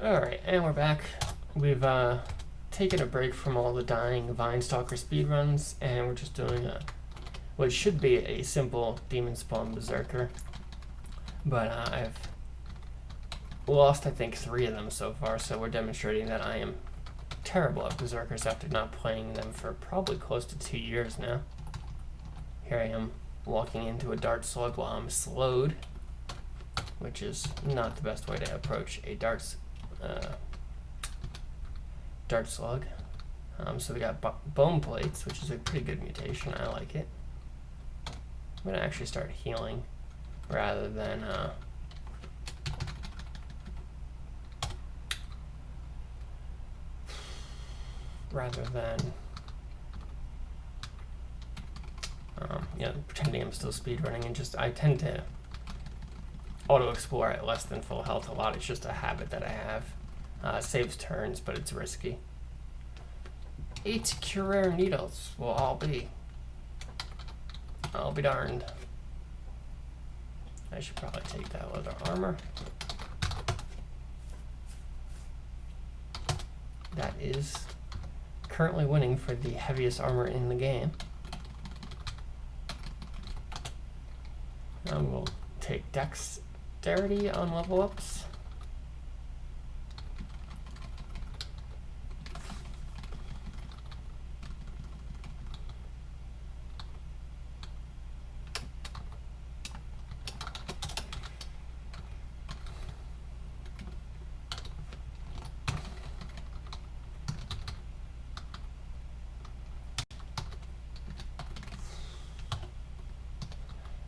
Alright, and we're back. We've taken a break from all the dying Vinestalker speedruns, and we're just doing what should be a simple demon spawn berserker. But I've lost, I think, 3 of them so far, so we're demonstrating that I am terrible at berserkers after not playing them for probably close to 2 years now. Here I am walking into a dart slug while I'm slowed, which is not the best way to approach a dart slug. So we got bone plates, which is a pretty good mutation. I like it. I'm gonna actually start healing rather than pretending I'm still speedrunning, and I tend to auto-explore at less than full health a lot. It's just a habit that I have. Saves turns, but it's risky. 8 Curer needles will I'll be darned. I should probably take that leather armor. That is currently winning for the heaviest armor in the game. Now we'll take dexterity on level ups.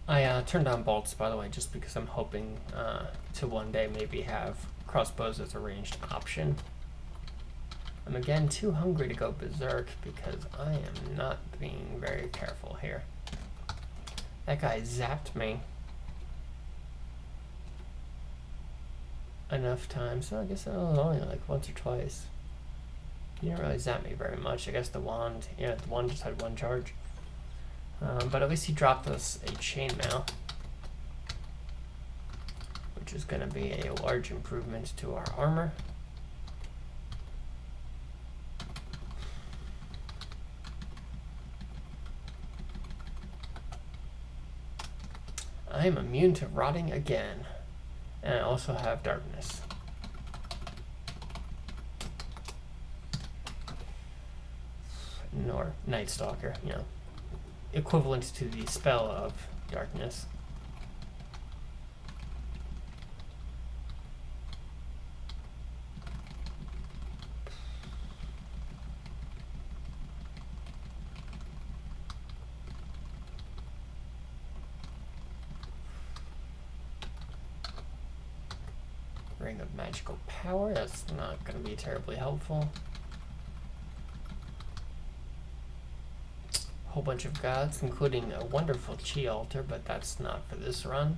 I turned on bolts, by the way, just because I'm hoping to one day maybe have crossbows as a ranged option. I'm again too hungry to go berserk because I am not being very careful here. That guy zapped me enough times, so I guess it was only like once or twice. He didn't really zap me very much. I guess the wand just had 1 charge. But at least he dropped us a chainmail, which is going to be a large improvement to our armor. I am immune to rotting again, and I also have darkness. Nor Night Stalker, equivalent to the spell of darkness. Ring of magical power, that's not going to be terribly helpful. Whole bunch of gods, including a wonderful chi altar, but that's not for this run.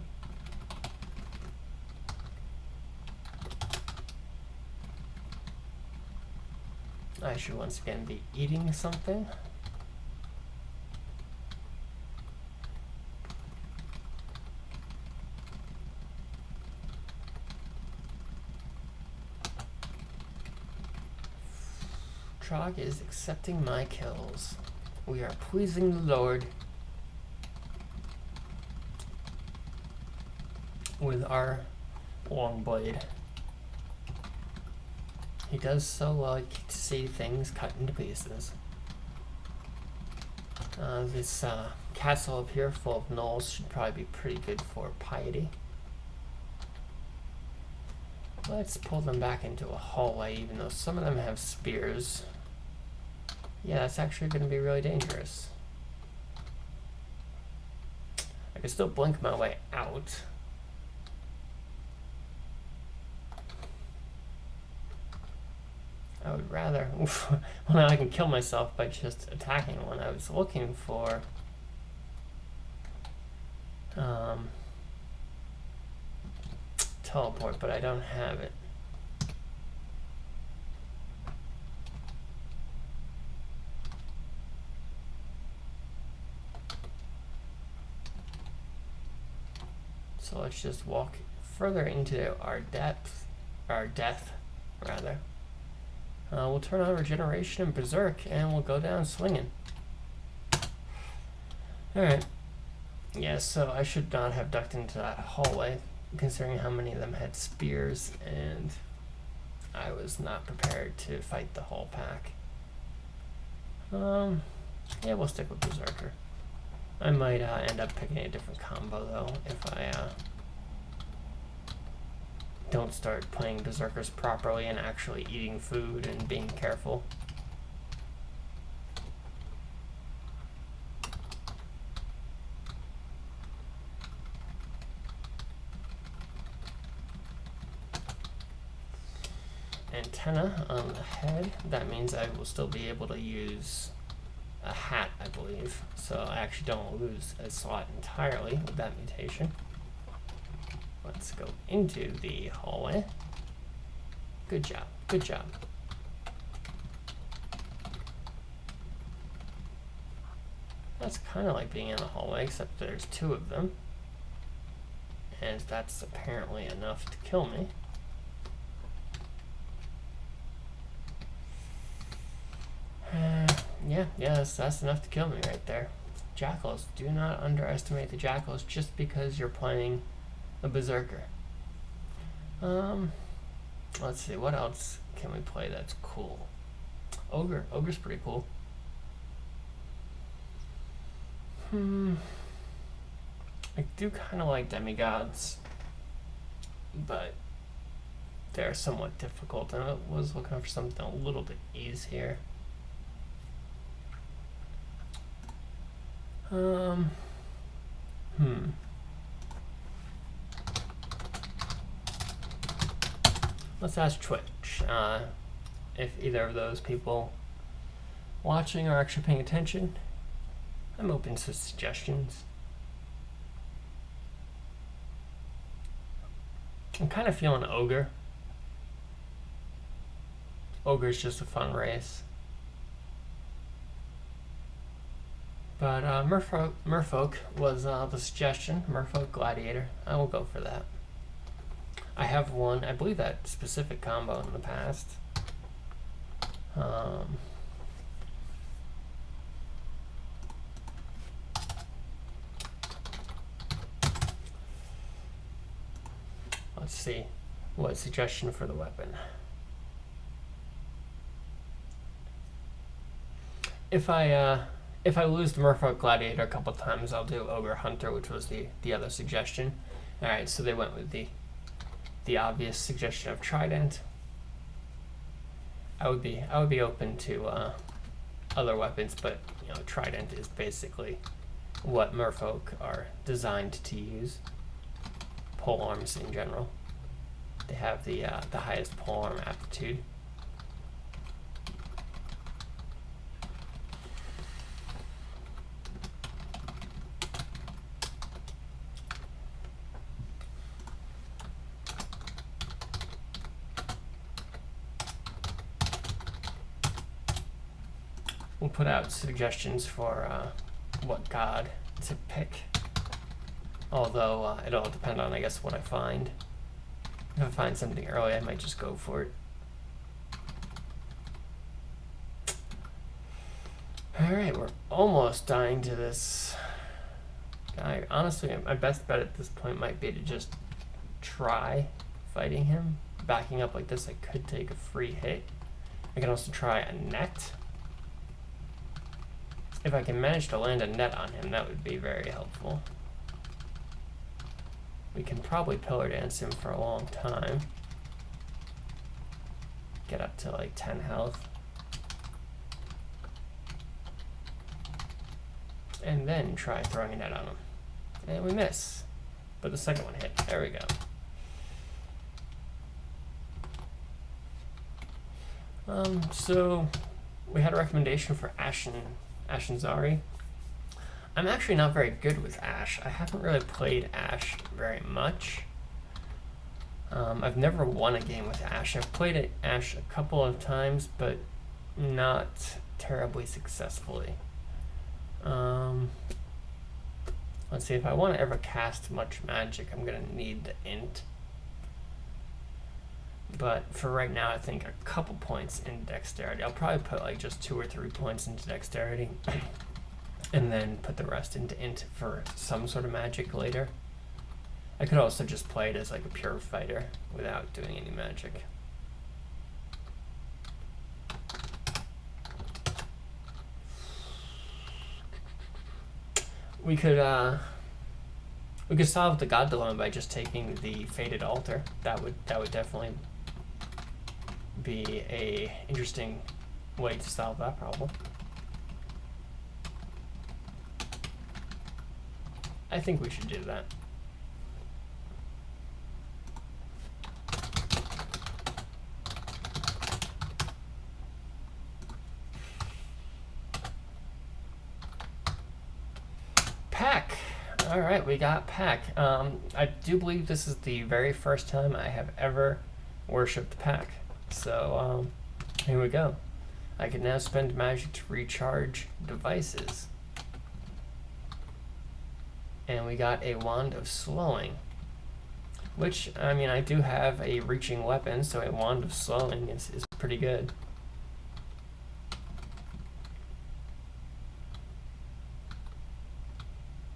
I should once again be eating something. Trog is accepting my kills. We are pleasing the Lord with our long blade. He does so like to see things cut into pieces. This castle up here full of gnolls should probably be pretty good for piety. Let's pull them back into a hallway, even though some of them have spears. Yeah, that's actually going to be really dangerous. I can still blink my way out. I would rather... well, now I can kill myself by just attacking one. I was looking for... teleport, but I don't have it. So let's just walk further into our death. rather. We'll turn on Regeneration and Berserk, and we'll go down swinging. Alright. Yeah, so I should not have ducked into that hallway, considering how many of them had spears, and I was not prepared to fight the whole pack. Yeah, we'll stick with Berserker. I might end up picking a different combo, though, if I don't start playing Berserkers properly and actually eating food and being careful. Antenna on the head. That means I will still be able to use a hat, I believe. So I actually don't lose a slot entirely with that mutation. Let's go into the hallway. Good job, good job. That's kind of like being in the hallway, except there's two of them. And that's apparently enough to kill me. Yeah, that's enough to kill me right there. Jackals. Do not underestimate the Jackals just because you're playing a Berserker. Let's see, what else can we play that's cool? Ogre. Ogre's pretty cool. I do kind of like demigods, but they're somewhat difficult, and I was looking for something a little bit easier. Let's ask Twitch if either of those people watching are actually paying attention. I'm open to suggestions. I'm kind of feeling Ogre. Ogre's just a fun race. But Merfolk was the suggestion. Merfolk Gladiator. I will go for that. I have won, I believe, that specific combo in the past. Let's see. What suggestion for the weapon? If I lose the Merfolk Gladiator a couple times, I'll do Ogre Hunter, which was the other suggestion. All right, so they went with the obvious suggestion of Trident. I would be open to other weapons, but you know, Trident is basically what Merfolk are designed to use. Pole arms in general. They have the highest pole arm aptitude. We'll put out suggestions for what god to pick. Although it'll depend on, I guess, what I find. If I find something early, I might just go for it. Alright, we're almost dying to this guy. Honestly, my best bet at this point might be to just try fighting him. Backing up like this, I could take a free hit. I can also try a net. If I can manage to land a net on him, that would be very helpful. We can probably pillar dance him for a long time. Get up to like 10 health. And then try throwing a net on him. And we miss. But the second one hit. There we go. So we had a recommendation for Ashen Zari. I'm actually not very good with Ashe. I haven't really played Ashe very much. I've never won a game with Ashe. I've played Ashe a couple of times, but not terribly successfully. Let's see, if I want to ever cast much magic, I'm going to need the int. But for right now, I think a couple points in dexterity. I'll probably put like just 2 or 3 points into dexterity and then put the rest into int for some sort of magic later. I could also just play it as like a pure fighter without doing any magic. We could solve the God Dilemma by just taking the Fated Altar. That would definitely be a interesting way to solve that problem. I think we should do that. Pack. All right, we got Pack. I do believe this is the very first time I have ever worshipped Pack. So here we go. I can now spend magic to recharge devices. And we got a Wand of Slowing. Which, I mean, I do have a reaching weapon, so a Wand of Slowing is pretty good.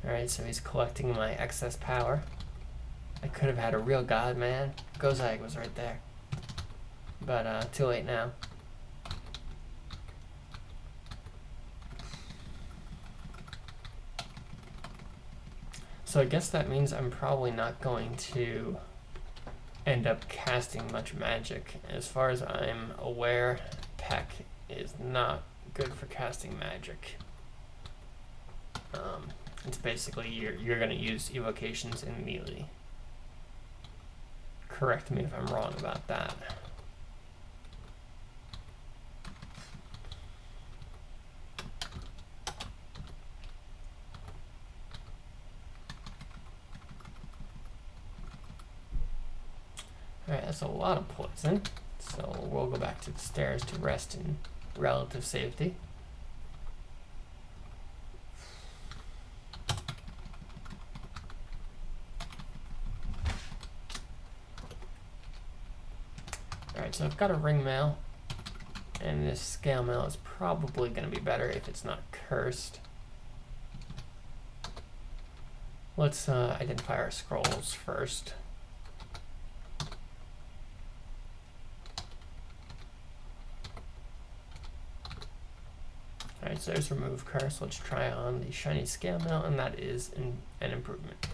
Alright, so he's collecting my excess power. I could have had a real god, man. Gozag was right there. But too late now. So I guess that means I'm probably not going to end up casting much magic. As far as I'm aware, Peck is not good for casting magic. It's basically you're going to use evocations in melee. Correct me if I'm wrong about that. Alright, that's a lot of poison, so we'll go back to the stairs to rest in relative safety. Alright, so I've got a ring mail, and this scale mail is probably going to be better if it's not cursed. Let's identify our scrolls first. Alright, so there's remove curse. Let's try on the shiny scale mail, and that is an improvement.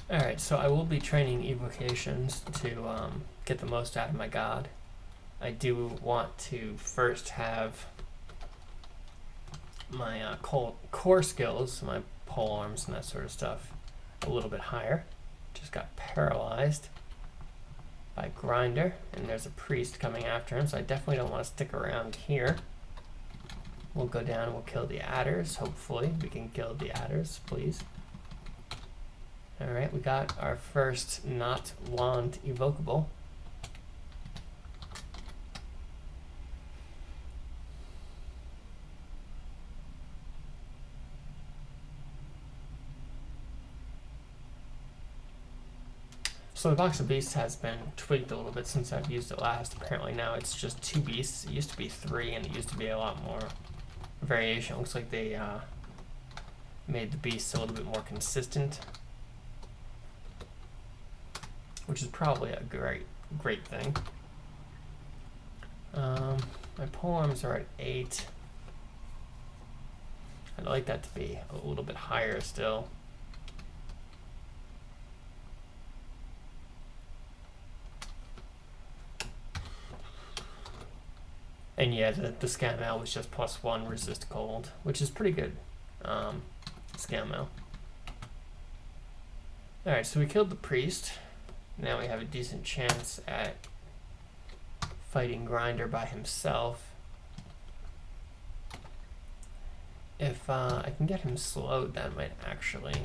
Alright, so I will be training evocations to get the most out of my god. I do want to first have my core skills, my pole arms and that sort of stuff, a little bit higher. Just got paralyzed by Grinder, and there's a priest coming after him, so I definitely don't want to stick around here. We'll go down and we'll kill the adders. Hopefully we can kill the adders, please. Alright, we got our first not wand evocable. So the box of beasts has been tweaked a little bit since I've used it last. Apparently now it's just 2 beasts. It used to be 3, and it used to be a lot more variation. It looks like they made the beasts a little bit more consistent, which is probably a great thing. My polearms are at 8. I'd like that to be a little bit higher still. And yeah, the scam mail was just +1 resist cold, which is pretty good. Scam mail. Alright, so we killed the priest. Now we have a decent chance at fighting Grinder by himself. If I can get him slowed, that might actually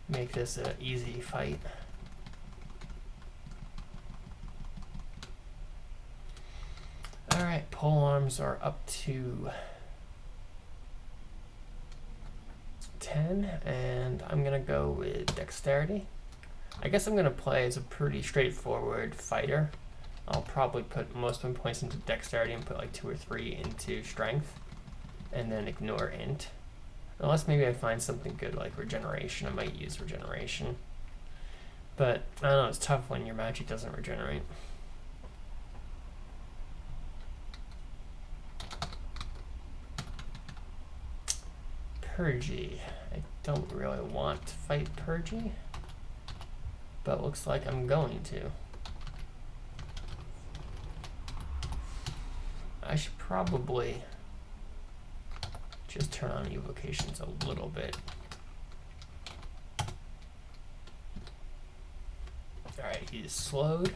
make this an easy fight. Alright, pole arms are up to 10, and I'm gonna go with dexterity. I guess I'm gonna play as a pretty straightforward fighter. I'll probably put most of my points into dexterity and put like 2 or 3 into strength, and then ignore int. Unless maybe I find something good like regeneration, I might use regeneration. But I don't know, it's tough when your magic doesn't regenerate. Purgy. I don't really want to fight Purgy, but looks like I'm going to. I should probably just turn on evocations a little bit. Alright, he's slowed.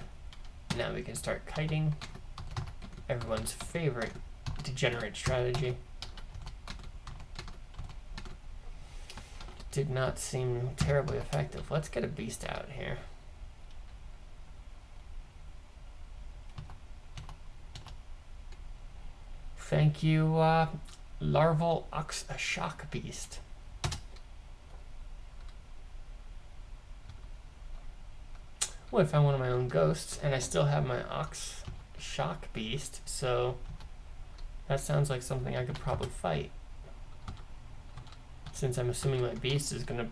Now we can start kiting. Everyone's favorite degenerate strategy. Did not seem terribly effective. Let's get a beast out here. Thank you, Larval Ox Shock Beast. Well, I found one of my own ghosts, and I still have my Ox Shock Beast, so that sounds like something I could probably fight. Since I'm assuming my beast is going to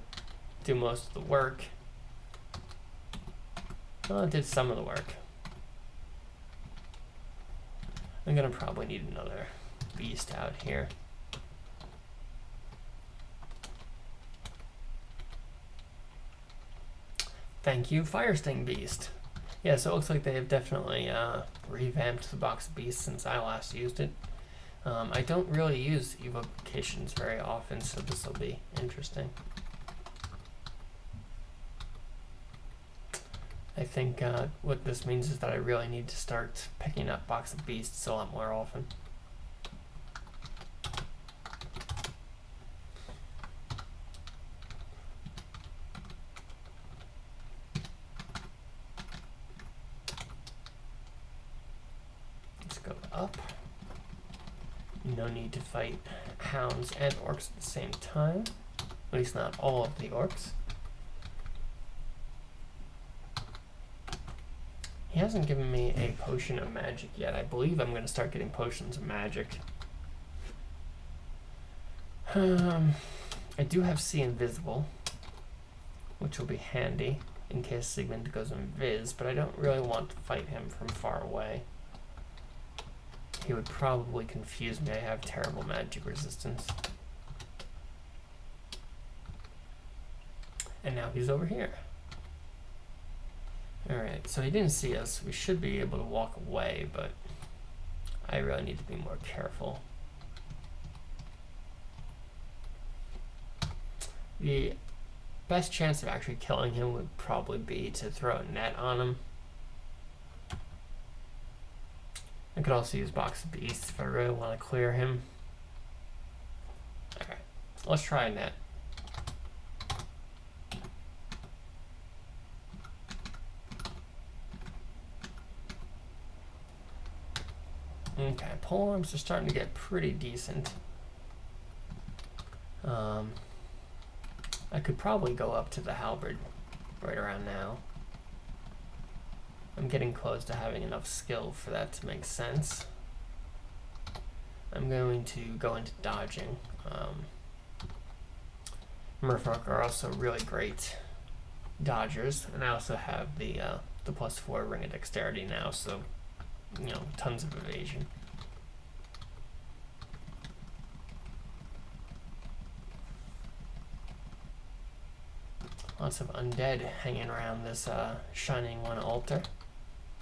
do most of the work. Well, it did some of the work. I'm going to probably need another beast out here. Thank you, Fire Sting Beast. Yeah, so it looks like they have definitely revamped the box of beasts since I last used it. I don't really use evocations very often, so this will be interesting. I think what this means is that I really need to start picking up box of beasts a lot more often. Let's go up. No need to fight hounds and orcs at the same time. At least not all of the orcs. He hasn't given me a potion of magic yet. I believe I'm going to start getting potions of magic. I do have See Invisible, which will be handy in case Sigmund goes invis, but I don't really want to fight him from far away. He would probably confuse me. I have terrible magic resistance. And now he's over here. Alright, so he didn't see us. We should be able to walk away, but I really need to be more careful. The best chance of actually killing him would probably be to throw a net on him. I could also use Box of Beasts if I really want to clear him. Alright, let's try a net. Okay, polearms are starting to get pretty decent. I could probably go up to the halberd right around now. I'm getting close to having enough skill for that to make sense. I'm going to go into dodging. Merfolk are also really great dodgers, and I also have the +4 ring of dexterity now, so you know, tons of evasion. Lots of undead hanging around this Shining One altar.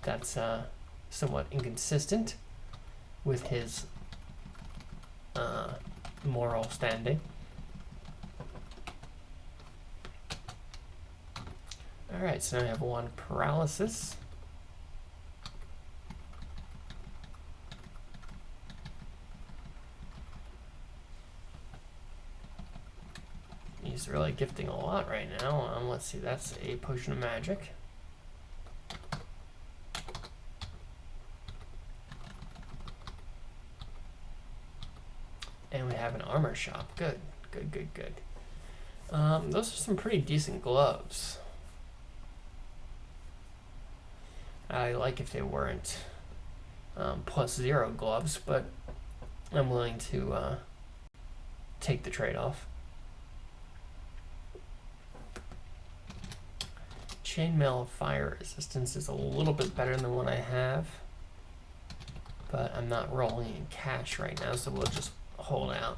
That's somewhat inconsistent with his moral standing. Alright, so now I have one paralysis. He's really gifting a lot right now. Let's see, that's a potion of magic. And we have an armor shop. Good, good, good, good. Those are some pretty decent gloves. I like if they weren't +0 gloves, but I'm willing to take the trade-off. Chainmail fire resistance is a little bit better than what I have, but I'm not rolling in cash right now, so we'll just hold out.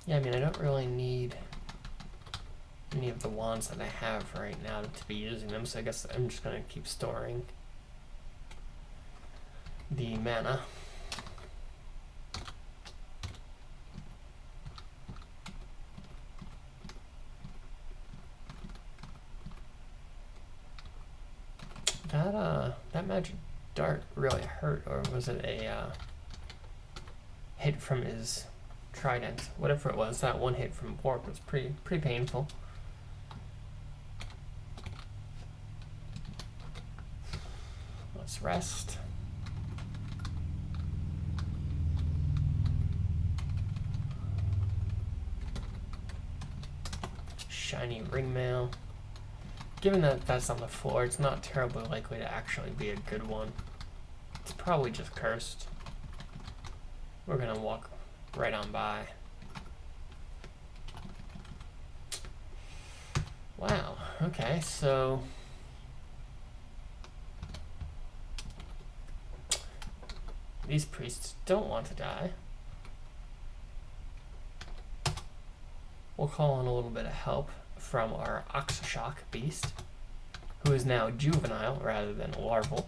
Yeah, I mean, I don't really need any of the wands that I have right now to be using them, so I guess I'm just going to keep storing the mana. That magic dart really hurt, or was it a hit from his trident? Whatever it was, that one hit from Bork was pretty painful. Let's rest. Shiny ring mail. Given that that's on the floor, it's not terribly likely to actually be a good one. It's probably just cursed. We're gonna walk right on by. Wow, okay, so these priests don't want to die. We'll call on a little bit of help from our Oxshock beast, who is now juvenile rather than larval.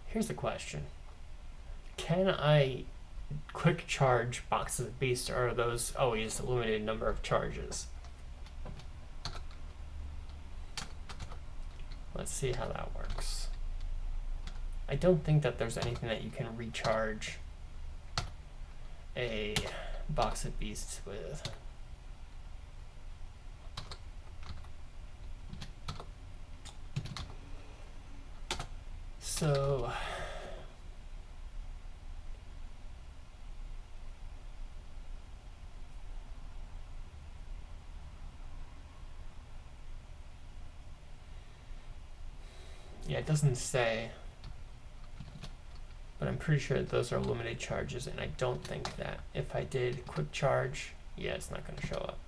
Here's the question. Can I quick charge boxes of beasts, or are those always a limited number of charges? Let's see how that works. I don't think that there's anything that you can recharge a box of beasts with. So yeah, it doesn't say, but I'm pretty sure that those are limited charges, and I don't think that if I did quick charge, yeah, it's not going to show up.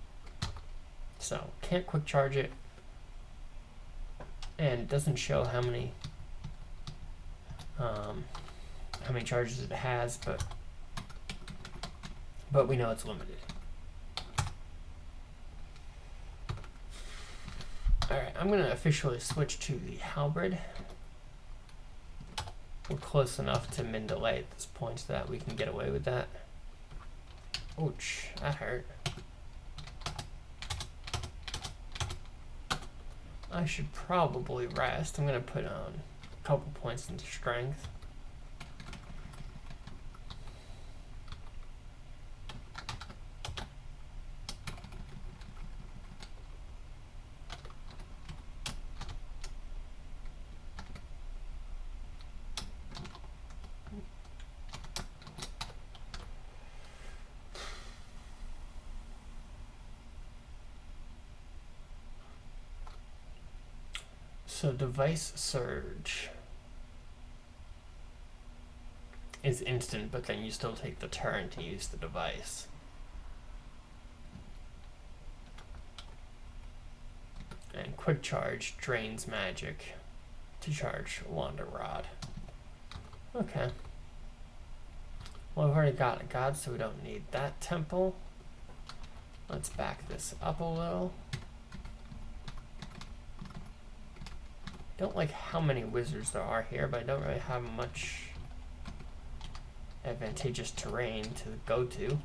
So can't quick charge it, and it doesn't show how many charges it has, but we know it's limited. Alright, I'm going to officially switch to the halberd. We're close enough to min delay at this point so that we can get away with that. Ouch, that hurt. I should probably rest. I'm going to put on a couple points into strength. So device surge. is instant, but then you still take the turn to use the device. And quick charge drains magic to charge Wanda Rod. Okay. Well, I've already got a god, so we don't need that temple. Let's back this up a little. Don't like how many wizards there are here, but I don't really have much advantageous terrain to go to.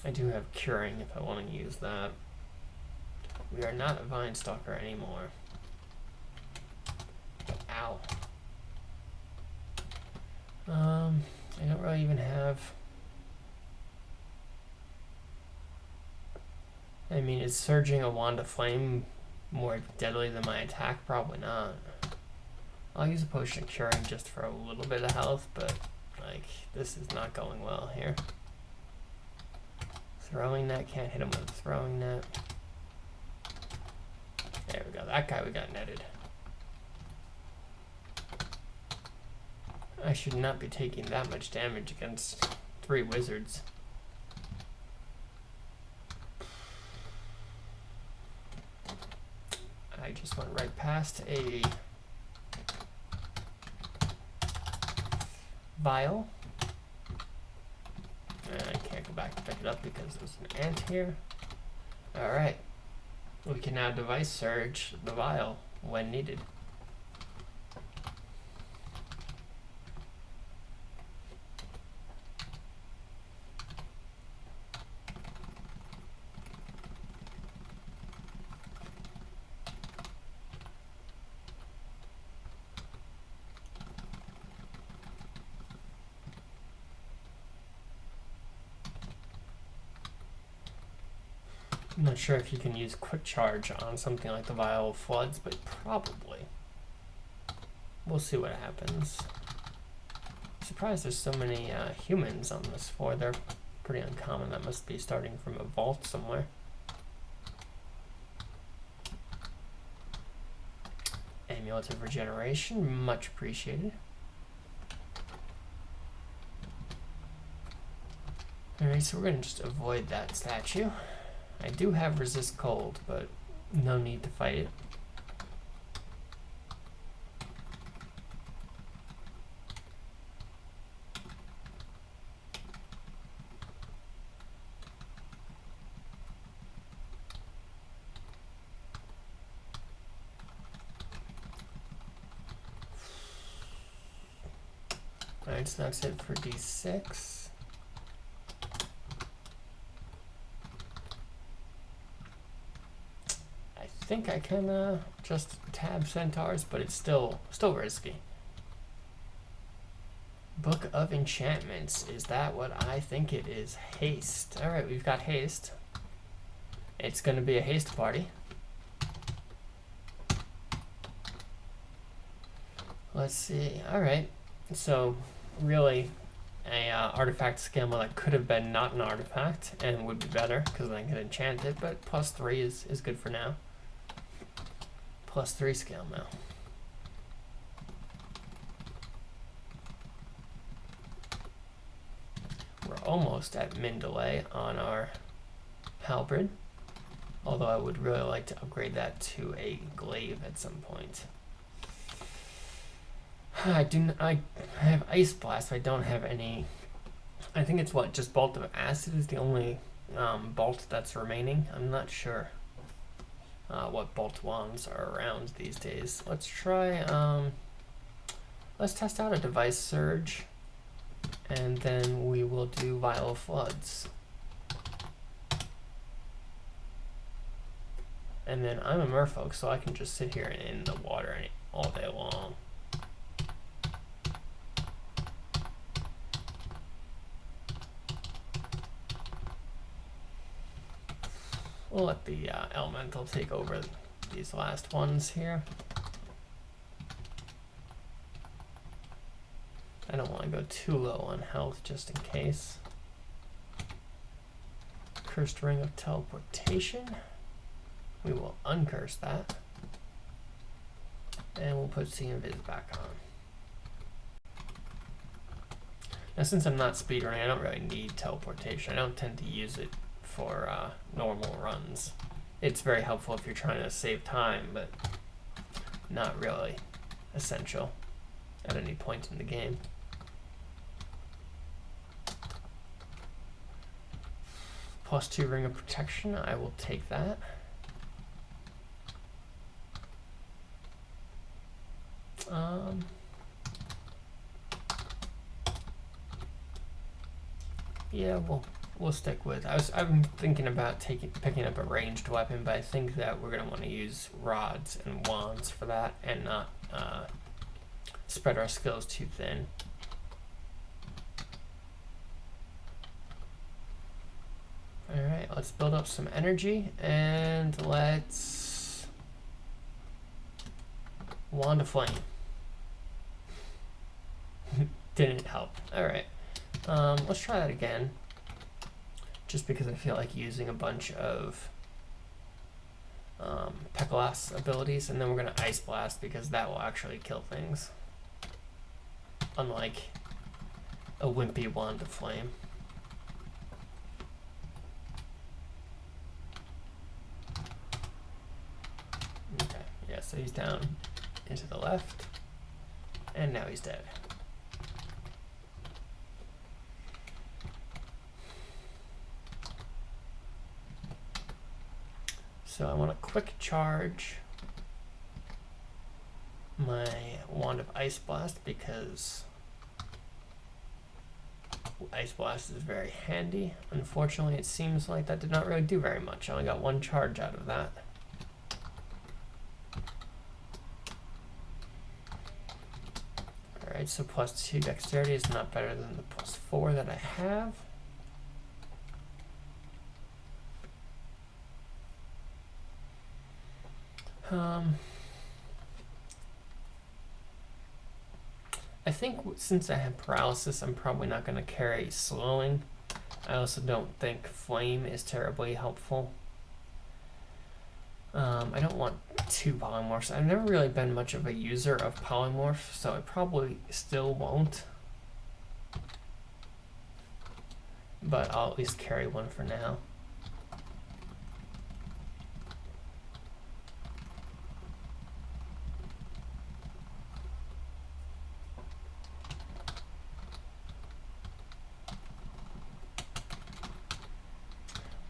I do have curing if I want to use that. We are not a vine stalker anymore. Ow. I don't really even have... I mean, is surging a wand of flame more deadly than my attack? Probably not. I'll use a potion of curing just for a little bit of health, but like this is not going well here. Throwing net, can't hit him with a throwing net. There we go, that guy we got netted. I should not be taking that much damage against 3 wizards. I just went right past a vial. And I can't go back to pick it up because there's an ant here. Alright. We can now device surge the vial when needed. I'm not sure if you can use quick charge on something like the Vial of Floods, but probably. We'll see what happens. Surprised there's so many humans on this floor. They're pretty uncommon. That must be starting from a vault somewhere. Amulet of Regeneration, much appreciated. Alright, so we're going to just avoid that statue. I do have resist cold, but no need to fight it. Alright, so that's it for D6. I think I can just tab centaurs, but it's still risky. Book of Enchantments, is that what I think it is? Haste. Alright, we've got haste. It's going to be a haste party. Let's see. Alright, so really a artifact scale that could have been not an artifact and would be better because then I can enchant it, but +3 is good for now. +3 scale now. We're almost at min delay on our halberd, although I would really like to upgrade that to a glaive at some point. I have Ice Blast, but I don't have any. I think it's what, just Bolt of Acid is the only bolt that's remaining. I'm not sure what bolt wands are around these days. Let's try, let's test out a Device Surge, and then we will do Vial of Floods. And then I'm a merfolk, so I can just sit here in the water all day long. We'll let the elemental take over these last ones here. I don't want to go too low on health just in case. Cursed Ring of Teleportation. We will uncurse that. And we'll put CInvis back on. Now since I'm not speedrunning, I don't really need teleportation. I don't tend to use it for normal runs. It's very helpful if you're trying to save time, but not really essential at any point in the game. +2 Ring of Protection, I will take that. Yeah, we'll stick with. I'm thinking about picking up a ranged weapon, but I think that we're gonna want to use rods and wands for that, and not spread our skills too thin. All right, let's build up some energy, and let's Wand of Flame. Didn't help. All right. Let's try that again, just because I feel like using a bunch of Pakellas abilities, and then we're going to Ice Blast because that will actually kill things, unlike a wimpy Wand of Flame. Okay, yeah, so he's down into the left, and now he's dead. So I want to quick charge my Wand of Ice Blast because Ice Blast is very handy. Unfortunately, it seems like that did not really do very much. I only got 1 charge out of that. Alright, so +2 Dexterity is not better than the +4 that I have. I think since I have paralysis, I'm probably not going to carry slowing. I also don't think flame is terribly helpful. I don't want 2 polymorphs. I've never really been much of a user of polymorph, so I probably still won't. But I'll at least carry 1 for now.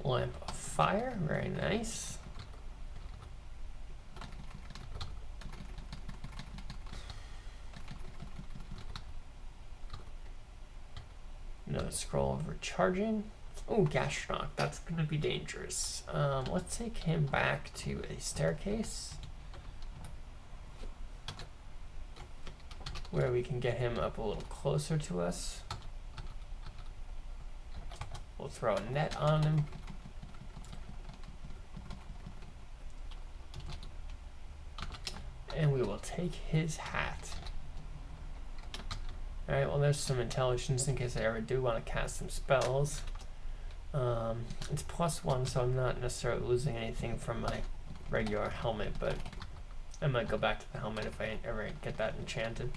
Lamp of Fire, very nice. Another Scroll of Recharging. Oh, Gastronaut, that's going to be dangerous. Let's take him back to a staircase where we can get him up a little closer to us. We'll throw a net on him. And we will take his hat. Alright, well there's some intelligence in case I ever do want to cast some spells. It's +1, so I'm not necessarily losing anything from my regular helmet, but I might go back to the helmet if I ever get that enchanted.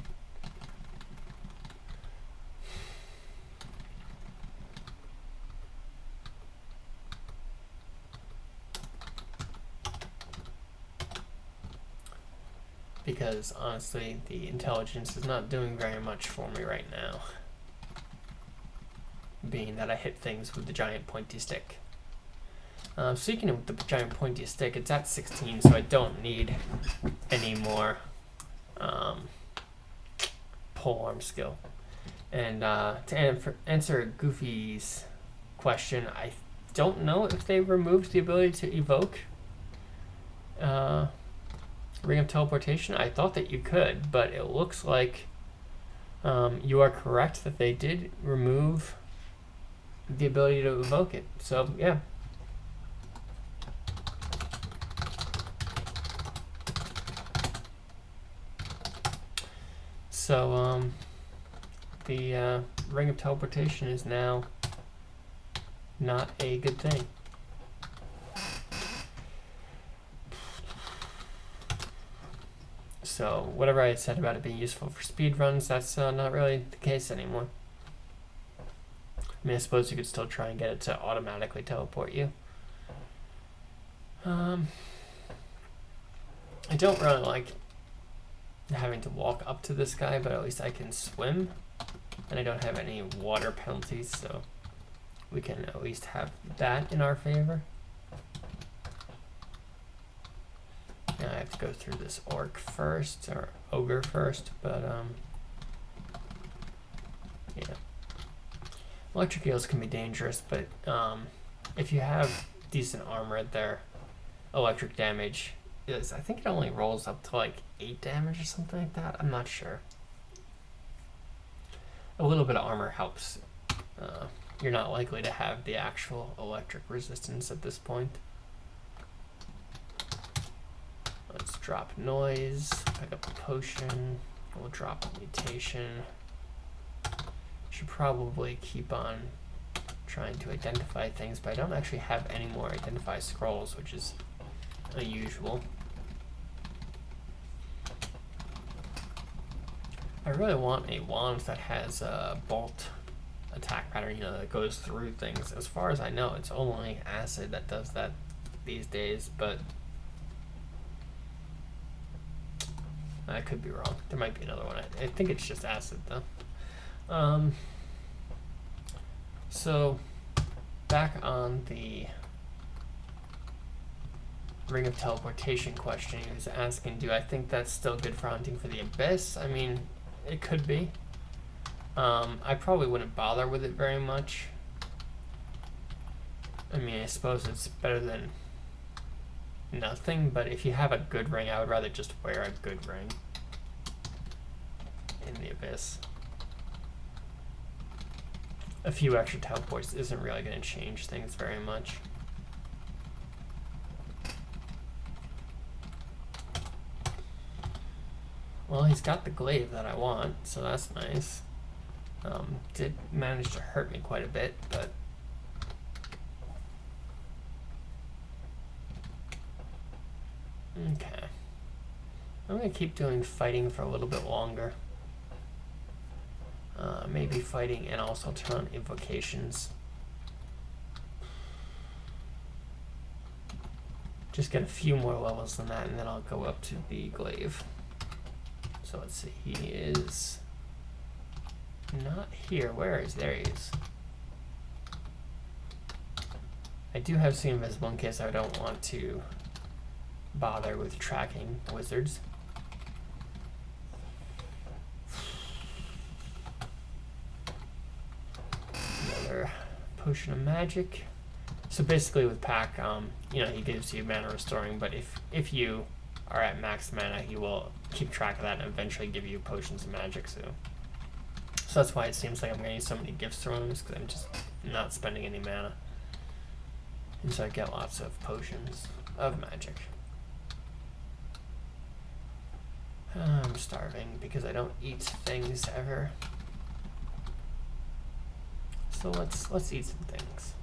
Because honestly, the intelligence is not doing very much for me right now, being that I hit things with the giant pointy stick. Speaking of the giant pointy stick, it's at 16, so I don't need any more polearm skill. And to answer Goofy's question, I don't know if they removed the ability to evoke Ring of Teleportation. I thought that you could, but it looks like you are correct that they did remove the ability to evoke it. So yeah. So the Ring of Teleportation is now not a good thing. So whatever I had said about it being useful for speed runs, that's not really the case anymore. I mean, I suppose you could still try and get it to automatically teleport you. I don't really like having to walk up to this guy, but at least I can swim, and I don't have any water penalties, so we can at least have that in our favor. Now I have to go through this orc first, or ogre first, but yeah. Electric eels can be dangerous, but if you have decent armor, their electric damage is, I think it only rolls up to like 8 damage or something like that. I'm not sure. A little bit of armor helps. You're not likely to have the actual electric resistance at this point. Let's drop noise, pick up a potion, we'll drop a mutation. Should probably keep on trying to identify things, but I don't actually have any more identify scrolls, which is unusual. I really want a wand that has a bolt attack pattern, you know, that goes through things. As far as I know, it's only acid that does that these days, but I could be wrong. There might be another one. I think it's just acid though. So back on the Ring of Teleportation question, he was asking, do I think that's still good for hunting for the Abyss? I mean, it could be. I probably wouldn't bother with it very much. I mean, I suppose it's better than nothing, but if you have a good ring, I would rather just wear a good ring in the Abyss. A few extra teleports isn't really going to change things very much. Well, he's got the glaive that I want, so that's nice. Did manage to hurt me quite a bit, but okay. I'm going to keep doing fighting for a little bit longer. Maybe fighting and also turn on invocations. Just get a few more levels than that, and then I'll go up to the glaive. So let's see, he is not here. Where is? There he is. I do have See Invisible in case I don't want to bother with tracking wizards. Another potion of magic. So basically with Pack, you know, he gives you mana restoring, but if you are at max mana, he will keep track of that and eventually give you potions of magic. So that's why it seems like I'm getting so many gifts from him, because I'm just not spending any mana. And so I get lots of potions of magic. I'm starving because I don't eat things ever. So let's eat some things.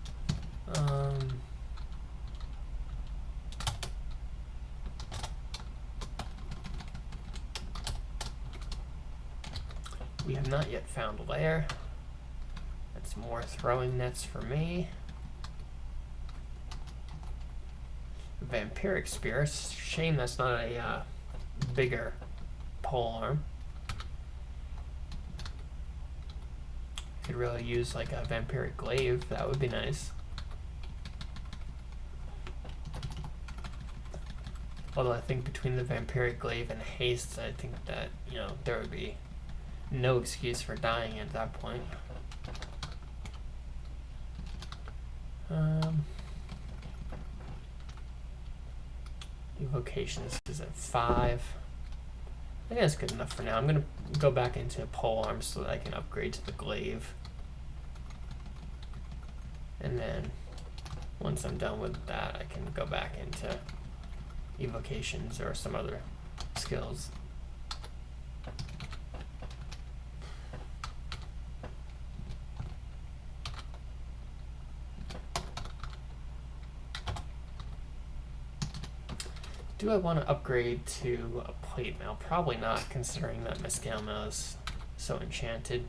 We have not yet found a lair. That's more throwing nets for me. Vampiric Spears. Shame that's not a bigger pole arm. Could really use like a Vampiric Glaive. That would be nice. Although I think between the Vampiric Glaive and Haste, I think that, you know, there would be no excuse for dying at that point. Evocations is at 5. I think that's good enough for now. I'm going to go back into pole arms so that I can upgrade to the glaive. And then once I'm done with that, I can go back into evocations or some other skills. Do I want to upgrade to a plate mail? Probably not, considering that my scale mail is so enchanted.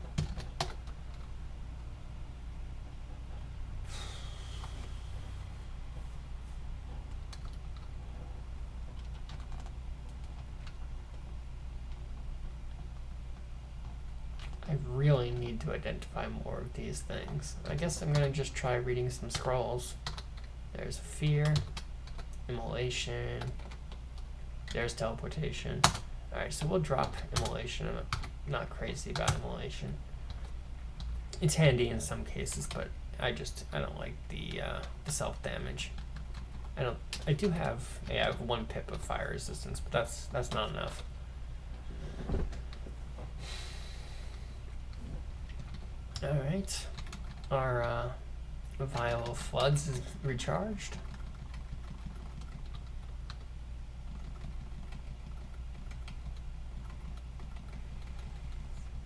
I really need to identify more of these things. I guess I'm going to just try reading some scrolls. There's fear, immolation, there's teleportation. Alright, so we'll drop immolation. I'm not crazy about immolation. It's handy in some cases, but I don't like the self-damage. I do have 1 pip of fire resistance, but that's not enough. Alright, our vial of floods is recharged.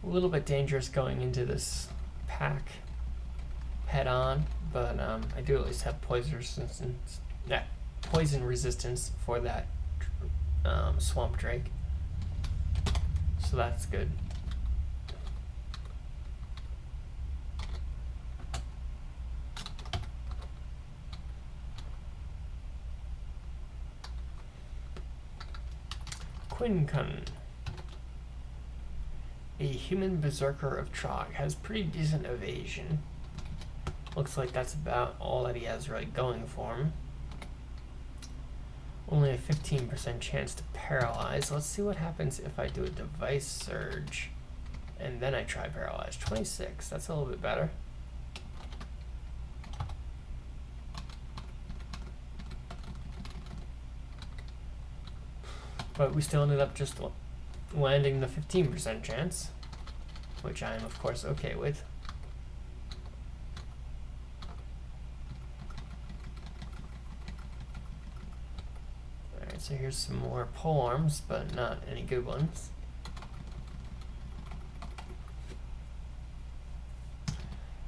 A little bit dangerous going into this pack head on, but I do at least have poison resistance for that swamp drake, so that's good. Quincun, a human berserker of Trog, has pretty decent evasion. Looks like that's about all that he has really going for him. Only a 15% chance to paralyze. Let's see what happens if I do a device surge and then I try paralyze. 26, that's a little bit better. But we still ended up just landing the 15% chance, which I am of course okay with. Alright, so here's some more pole arms, but not any good ones.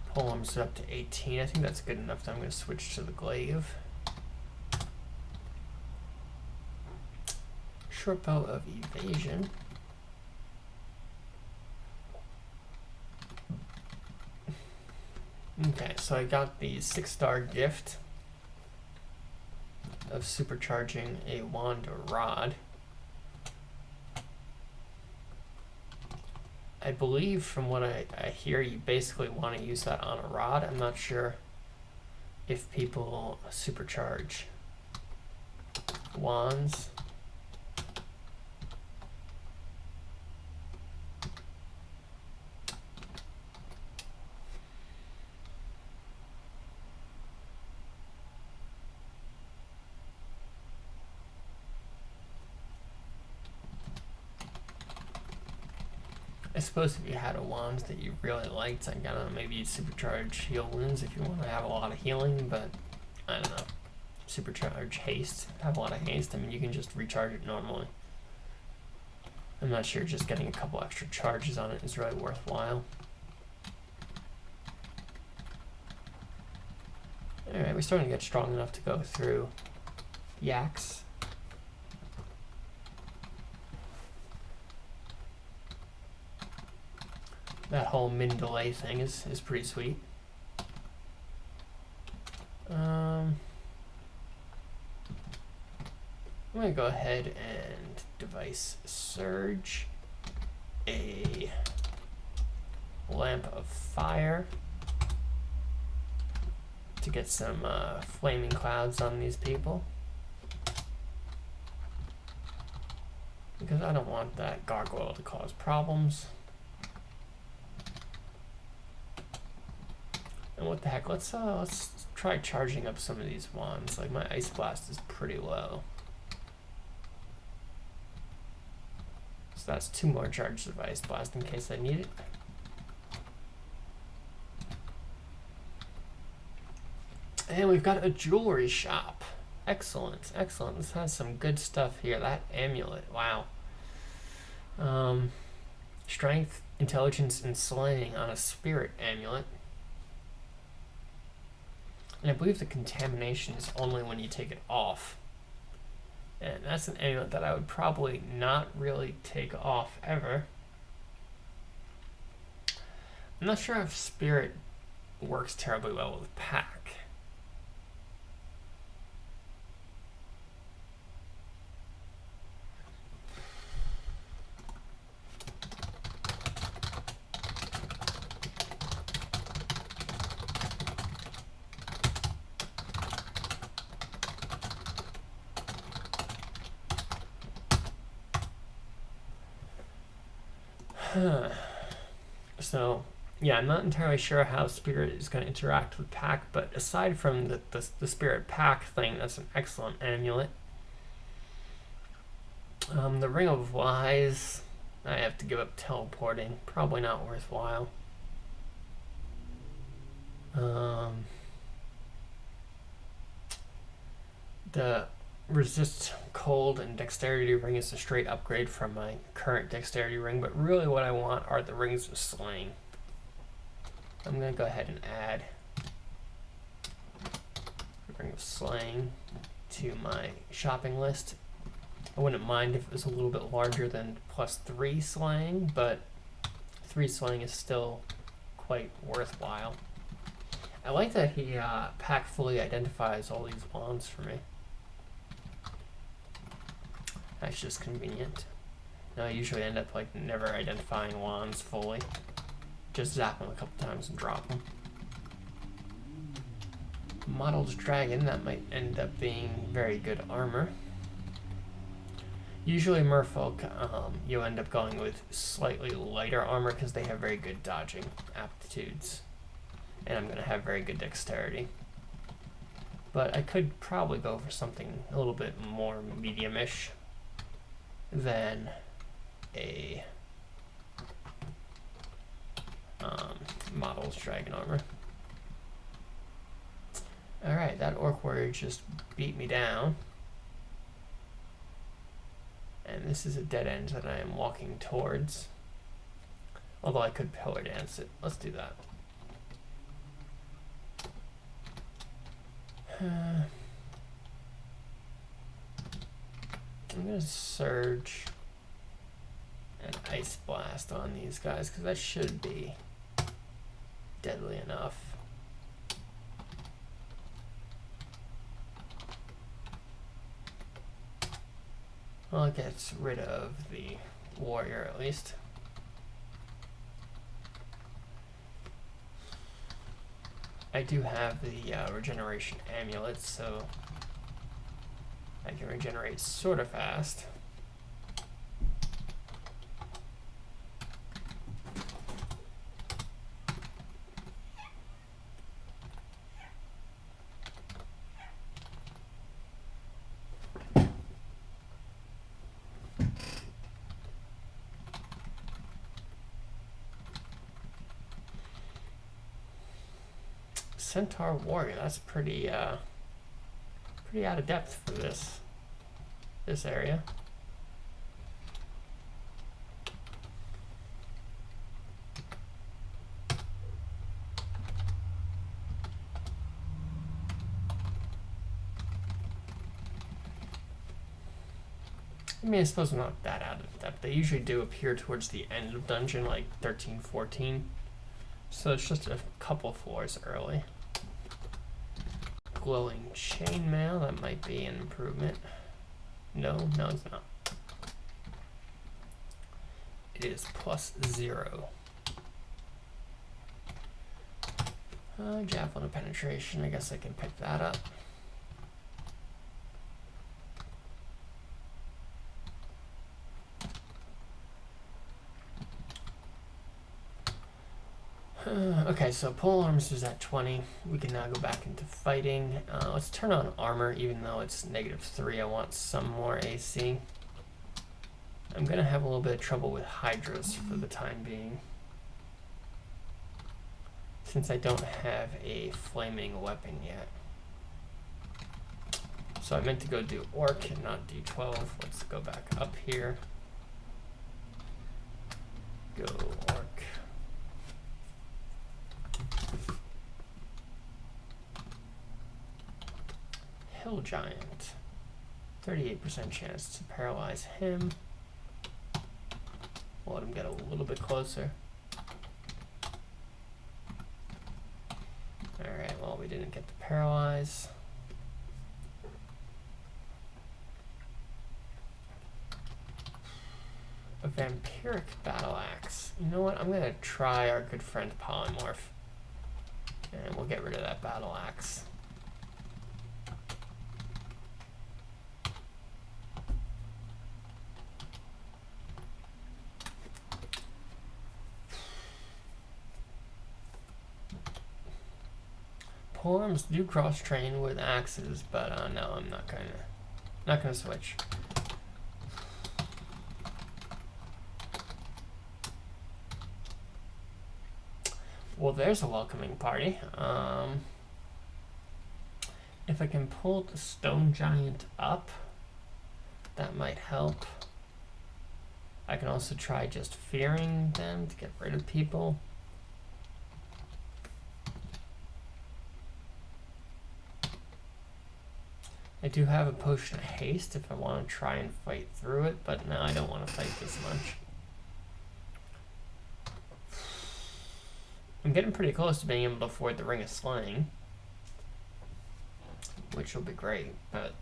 Pole arms are up to 18. I think that's good enough. I'm going to switch to the glaive. Short bow of evasion. Okay, so I got the 6-star gift of supercharging a wand or rod. I believe from what I hear, you basically want to use that on a rod. I'm not sure if people supercharge wands. I suppose if you had a wand that you really liked, I don't know, maybe you'd supercharge heal wounds if you want to have a lot of healing, but I don't know. Supercharge haste, have a lot of haste. I mean, you can just recharge it normally. I'm not sure just getting a couple extra charges on it is really worthwhile. Alright, we're starting to get strong enough to go through yaks. That whole min delay thing is pretty sweet. I'm gonna go ahead and device surge a lamp of fire to get some flaming clouds on these people, because I don't want that gargoyle to cause problems. And what the heck, let's try charging up some of these wands. Like, my ice blast is pretty low, so that's 2 more charges of ice blast in case I need it. And we've got a jewelry shop. Excellent, excellent. This has some good stuff here. That amulet, wow. Strength, intelligence, and slaying on a spirit amulet. And I believe the contamination is only when you take it off. And that's an amulet that I would probably not really take off ever. I'm not sure if Spirit works terribly well with Pack. So, yeah, I'm not entirely sure how Spirit is going to interact with Pack, but aside from the Spirit Pack thing, that's an excellent amulet. The Ring of Wise, I have to give up teleporting. Probably not worthwhile. The Resist Cold and Dexterity Ring is a straight upgrade from my current Dexterity Ring, but really what I want are the Rings of Slaying. I'm going to go ahead and add the Ring of Slaying to my shopping list. I wouldn't mind if it was a little bit larger than +3 Slaying, but 3 Slaying is still quite worthwhile. I like that he Pack fully identifies all these wands for me. That's just convenient. Now I usually end up like never identifying wands fully. Just zap them a couple times and drop them. Modeled Dragon, that might end up being very good armor. Usually merfolk, you end up going with slightly lighter armor because they have very good dodging aptitudes. And I'm going to have very good dexterity. But I could probably go for something a little bit more medium-ish than a model's dragon armor. Alright, that orc warrior just beat me down. And this is a dead end that I am walking towards. Although I could pillar dance it. Let's do that. I'm going to surge and ice blast on these guys because that should be deadly enough. Well, it gets rid of the warrior at least. I do have the regeneration amulet, so I can regenerate sort of fast. Centaur warrior, that's pretty pretty out of depth for this area. I mean, I suppose I'm not that out of depth. They usually do appear towards the end of dungeon, like 13, 14. So it's just a couple floors early. Glowing chainmail, that might be an improvement. No, it's not. It is +0. Javelin of penetration, I guess I can pick that up. Okay, so pole arms is at 20. We can now go back into fighting. Let's turn on armor, even though it's -3. I want some more AC. I'm gonna have a little bit of trouble with hydras for the time being, since I don't have a flaming weapon yet. So I meant to go do orc and not D12. Let's go back up here. Go orc. Hill giant. 38% chance to paralyze him. We'll let him get a little bit closer. Alright, well, we didn't get to paralyze. A vampiric battle axe. You know what? I'm gonna try our good friend polymorph. And we'll get rid of that battle axe. Polearms do cross-train with axes, but no, I'm not gonna switch. Well, there's a welcoming party. If I can pull the stone giant up, that might help. I can also try just fearing them to get rid of people. I do have a potion of haste if I want to try and fight through it, but no, I don't want to fight this much. I'm getting pretty close to being able to afford the Ring of Slaying, which will be great, but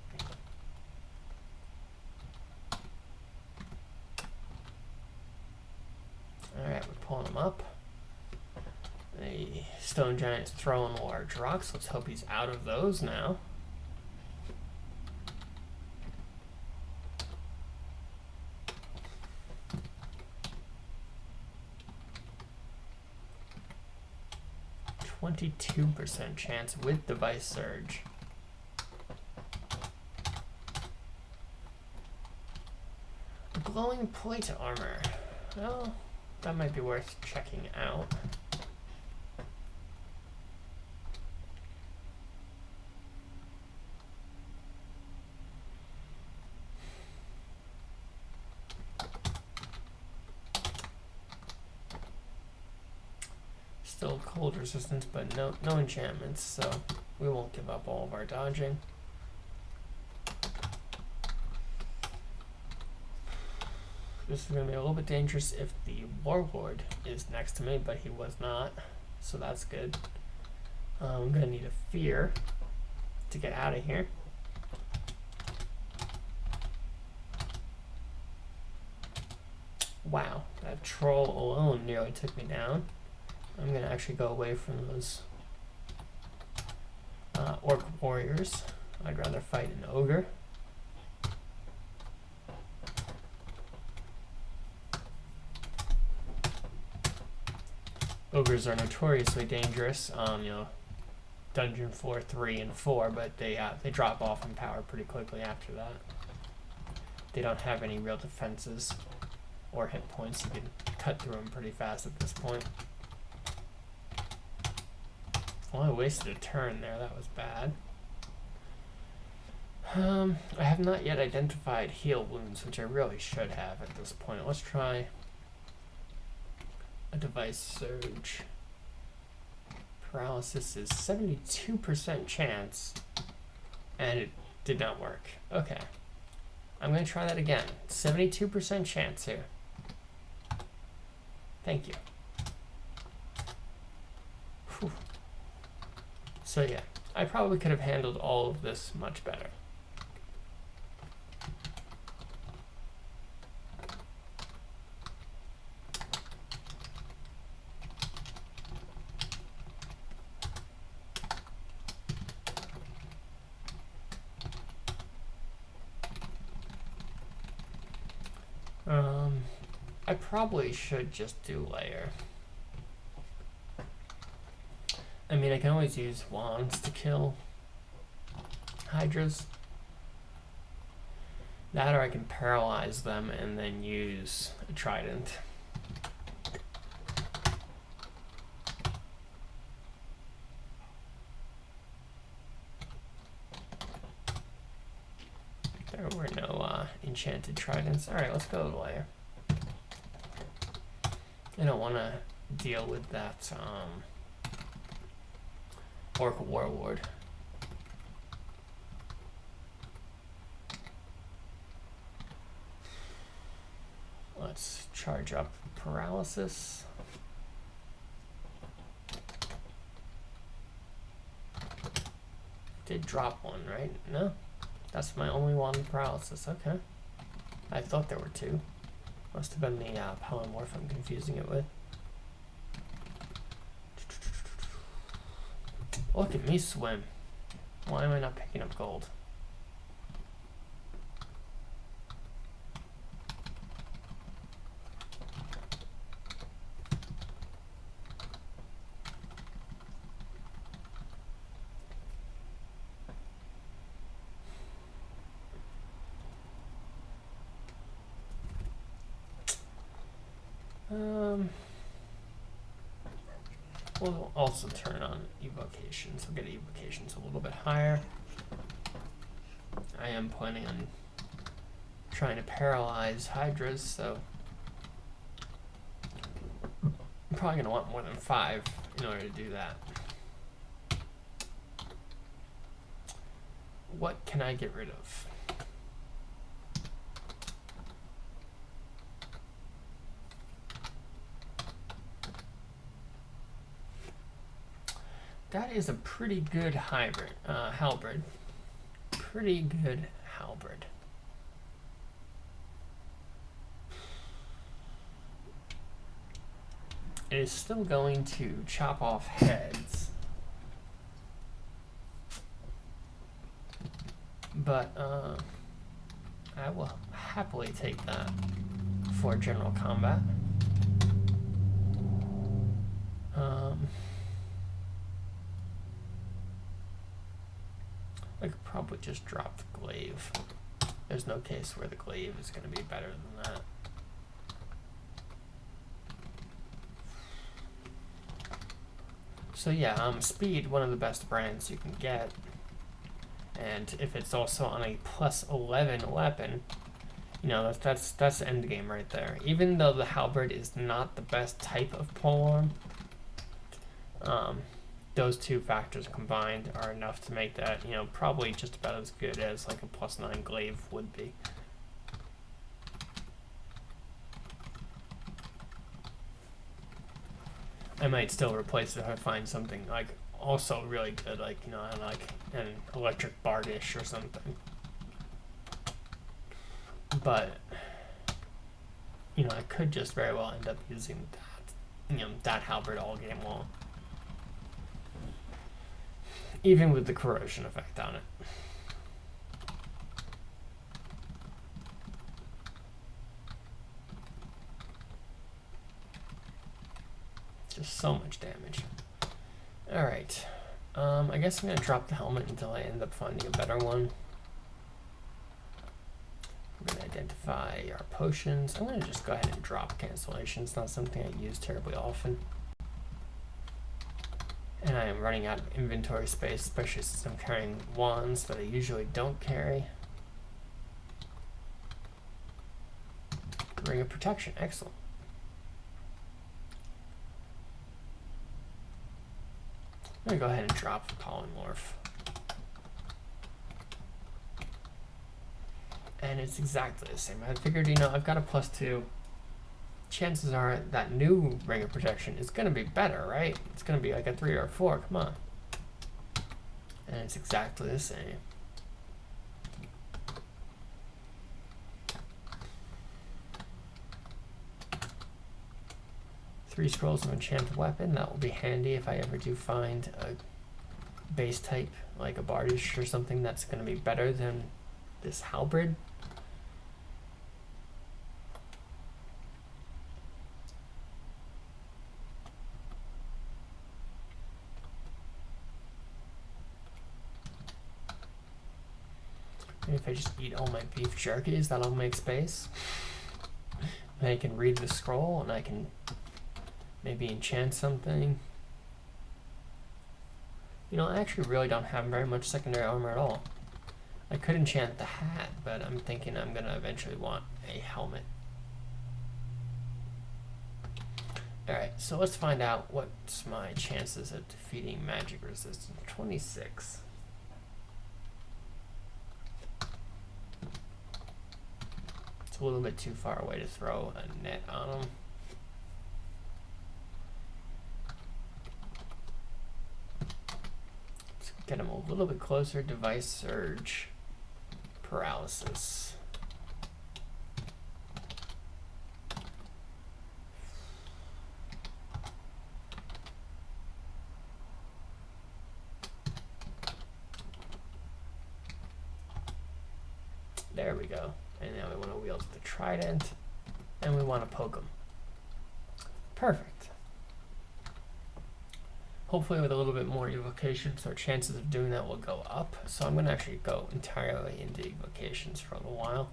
alright, we're pulling him up. The stone giant's throwing large rocks. Let's hope he's out of those now. %, chance with Device Surge. Glowing plate armor. Well, that might be worth checking out. Still cold resistance, but no enchantments, so we won't give up all of our dodging. This is going to be a little bit dangerous if the Warlord is next to me, but he was not, so that's good. I'm going to need a fear to get out of here. Wow, that troll alone nearly took me down. I'm going to actually go away from those orc warriors. I'd rather fight an ogre. Ogres are notoriously dangerous. You know, dungeon floor 3 and 4, but they drop off in power pretty quickly after that. They don't have any real defenses or hit points. You can cut through them pretty fast at this point. Well, I wasted a turn there. That was bad. I have not yet identified heal wounds, which I really should have at this point. Let's try a Device Surge. Paralysis is 72% chance, and it did not work. Okay. I'm going to try that again. 72% chance here. Thank you. Whew. So yeah, I probably could have handled all of this much better. I probably should just do layer. I mean, I can always use wands to kill hydras. That, or I can paralyze them and then use a trident. There were no enchanted tridents. Alright, let's go to layer. I don't want to deal with that orc warlord. charge up paralysis. Did drop one, right? No, that's my only one paralysis. Okay, I thought there were two. Must have been the polymorph I'm confusing it with. Look at me swim. Why am I not picking up gold? We'll also turn on evocations. We'll get evocations a little bit higher. I am planning on trying to paralyze hydras, so I'm probably going to want more than 5 in order to do that. What can I get rid of? That is a pretty good hybrid, halberd. Pretty good halberd. It is still going to chop off heads, but I will happily take that for general combat. I could probably just drop the glaive. There's no case where the glaive is going to be better than that. So yeah, speed, one of the best brands you can get. And if it's also on a +11 weapon, you know, that's end game right there. Even though the halberd is not the best type of polearm, those two factors combined are enough to make that, you know, probably just about as good as like a +9 glaive would be. I might still replace it if I find something like also really good, like, you know, like an electric bardish or something. But, you know, I could just very well end up using that, you know, that halberd all game long, even with the corrosion effect on it. Just so much damage. All right, I guess I'm gonna drop the helmet until I end up finding a better one. We're gonna identify our potions. I'm gonna just go ahead and drop cancellation. It's not something I use terribly often. And I am running out of inventory space, especially since I'm carrying wands that I usually don't carry. Ring of protection, excellent. I'm gonna go ahead and drop the polymorph. And it's exactly the same. I figured, you know, I've got a +2. Chances are that new ring of protection is gonna be better, right? It's gonna be like a 3 or a 4, come on. And it's exactly the same. Three scrolls of enchanted weapon. That will be handy if I ever do find a base type like a bardish or something that's going to be better than this halberd. Maybe if I just eat all my beef jerkies, that'll make space. And I can read the scroll and I can maybe enchant something. You know, I actually really don't have very much secondary armor at all. I could enchant the hat, but I'm thinking I'm gonna eventually want a helmet. Alright, so let's find out what's my chances of defeating magic resistance. 26. It's a little bit too far away to throw a net on them. Let's get them a little bit closer. Device surge, paralysis. There we go. And now we want to wield the trident, and we want to poke them. Perfect. Hopefully with a little bit more evocations, our chances of doing that will go up. So I'm going to actually go entirely into evocations for a little while.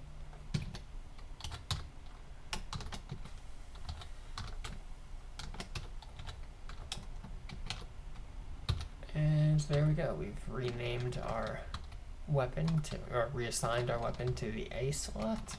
And there we go. We've renamed our weapon to, or reassigned our weapon to the A slot.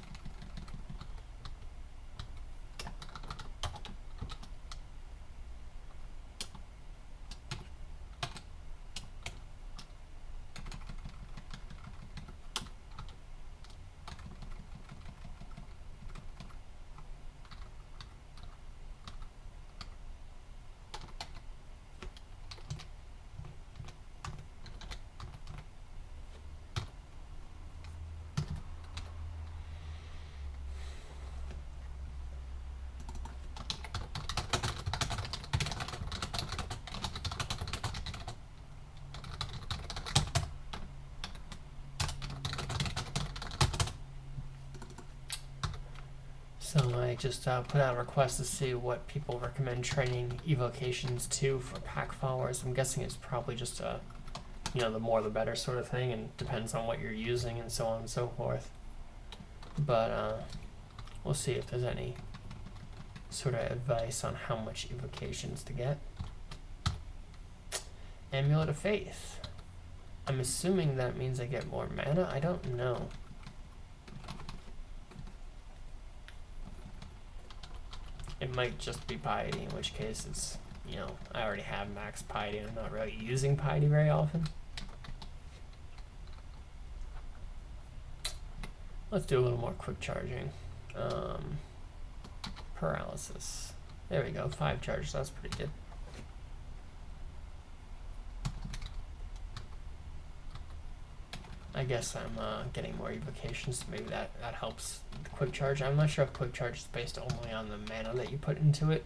So I just put out a request to see what people recommend training evocations to for pack followers. I'm guessing it's probably just a, you know, the more the better sort of thing, and depends on what you're using and so on and so forth. But we'll see if there's any sort of advice on how much evocations to get. Amulet of Faith. I'm assuming that means I get more mana. I don't know. It might just be piety, in which case it's, you know, I already have max piety and I'm not really using piety very often. Let's do a little more quick charging. Paralysis. There we go, 5 charges, that's pretty good. I guess I'm getting more evocations, so maybe that helps the quick charge. I'm not sure if quick charge is based only on the mana that you put into it,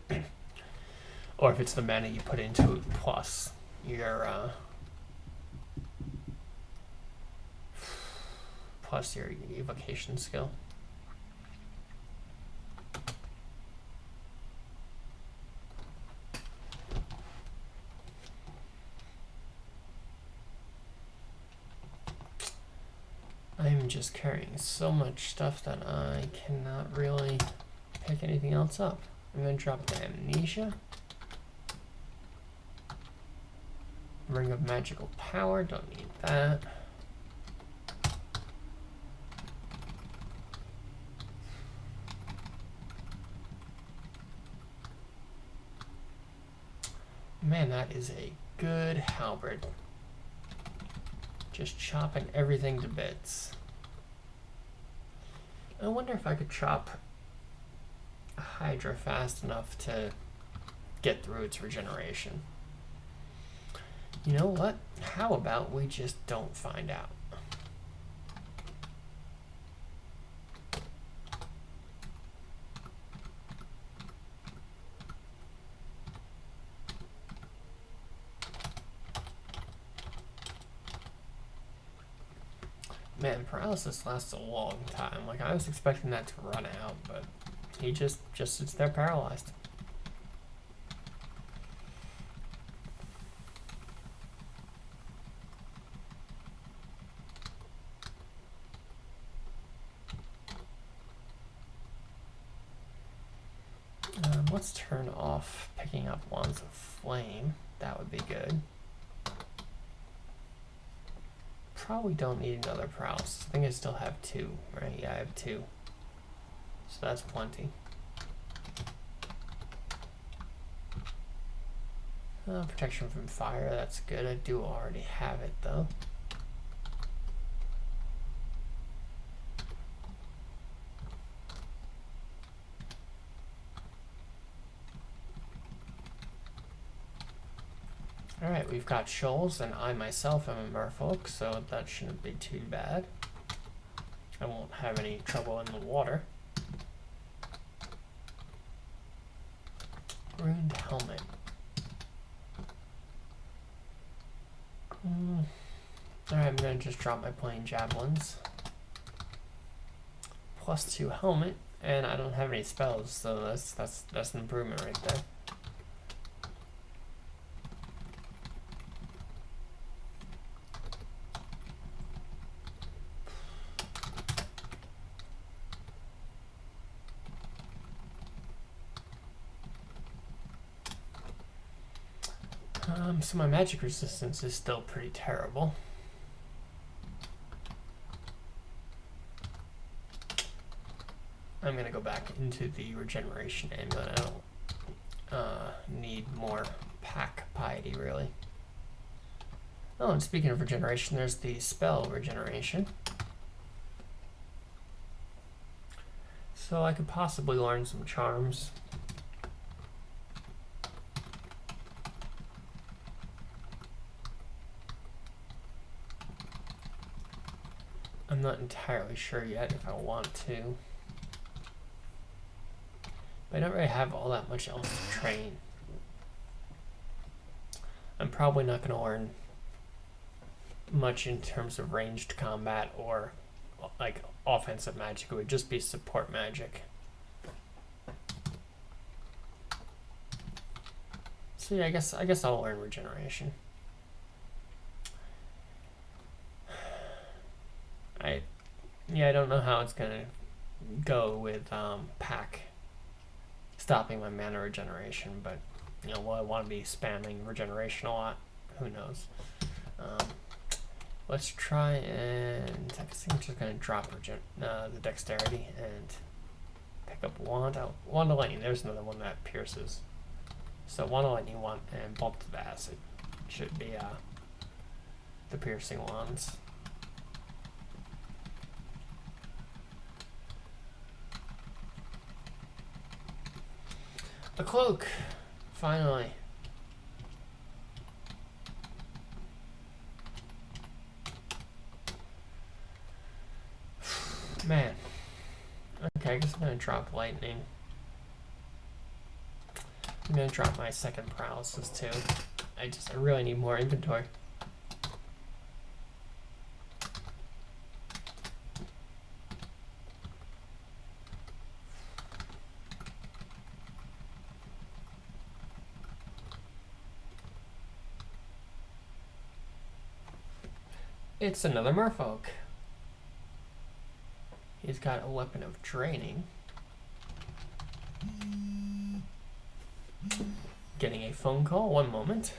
or if it's the mana you put into it plus your evocation skill. I'm just carrying so much stuff that I cannot really pick anything else up. I'm going to drop the Amnesia. Ring of Magical Power, don't need that. Man, that is a good halberd. Just chopping everything to bits. I wonder if I could chop a Hydra fast enough to get through its regeneration. You know what? How about we just don't find out? Man, paralysis lasts a long time. Like, I was expecting that to run out, but he just sits there paralyzed. Let's turn off picking up Wands of Flame. That would be good. Probably don't need another paralysis. I think I still have 2, right? Yeah, I have 2. So that's plenty. Protection from fire, that's good. I do already have it though. Alright, we've got shoals, and I myself am a merfolk, so that shouldn't be too bad. I won't have any trouble in the water. Ruined helmet. Alright, I'm gonna just drop my plain javelins. +2 helmet, and I don't have any spells, so that's an improvement right there. So my magic resistance is still pretty terrible. I'm gonna go back into the regeneration amulet. I don't need more pack piety, really. Oh, and speaking of regeneration, there's the spell regeneration. So I could possibly learn some charms. I'm not entirely sure yet if I want to. But I don't really have all that much else to train. I'm probably not going to learn much in terms of ranged combat or like offensive magic. It would just be support magic. So yeah, I guess I'll learn regeneration. I don't know how it's gonna go with pack stopping my mana regeneration, but will I want to be spamming regeneration a lot? Who knows? Let's try and I guess I'm just gonna drop the dexterity and pick up wand. Wand of lightning. There's another one that pierces. So wand of lightning, one, and bolt of acid should be the piercing wands. A cloak, finally. Man. Okay, I guess I'm gonna drop lightning. I'm gonna drop my second paralysis too. I really need more inventory. It's another merfolk. He's got a weapon of draining. Getting a phone call, one moment.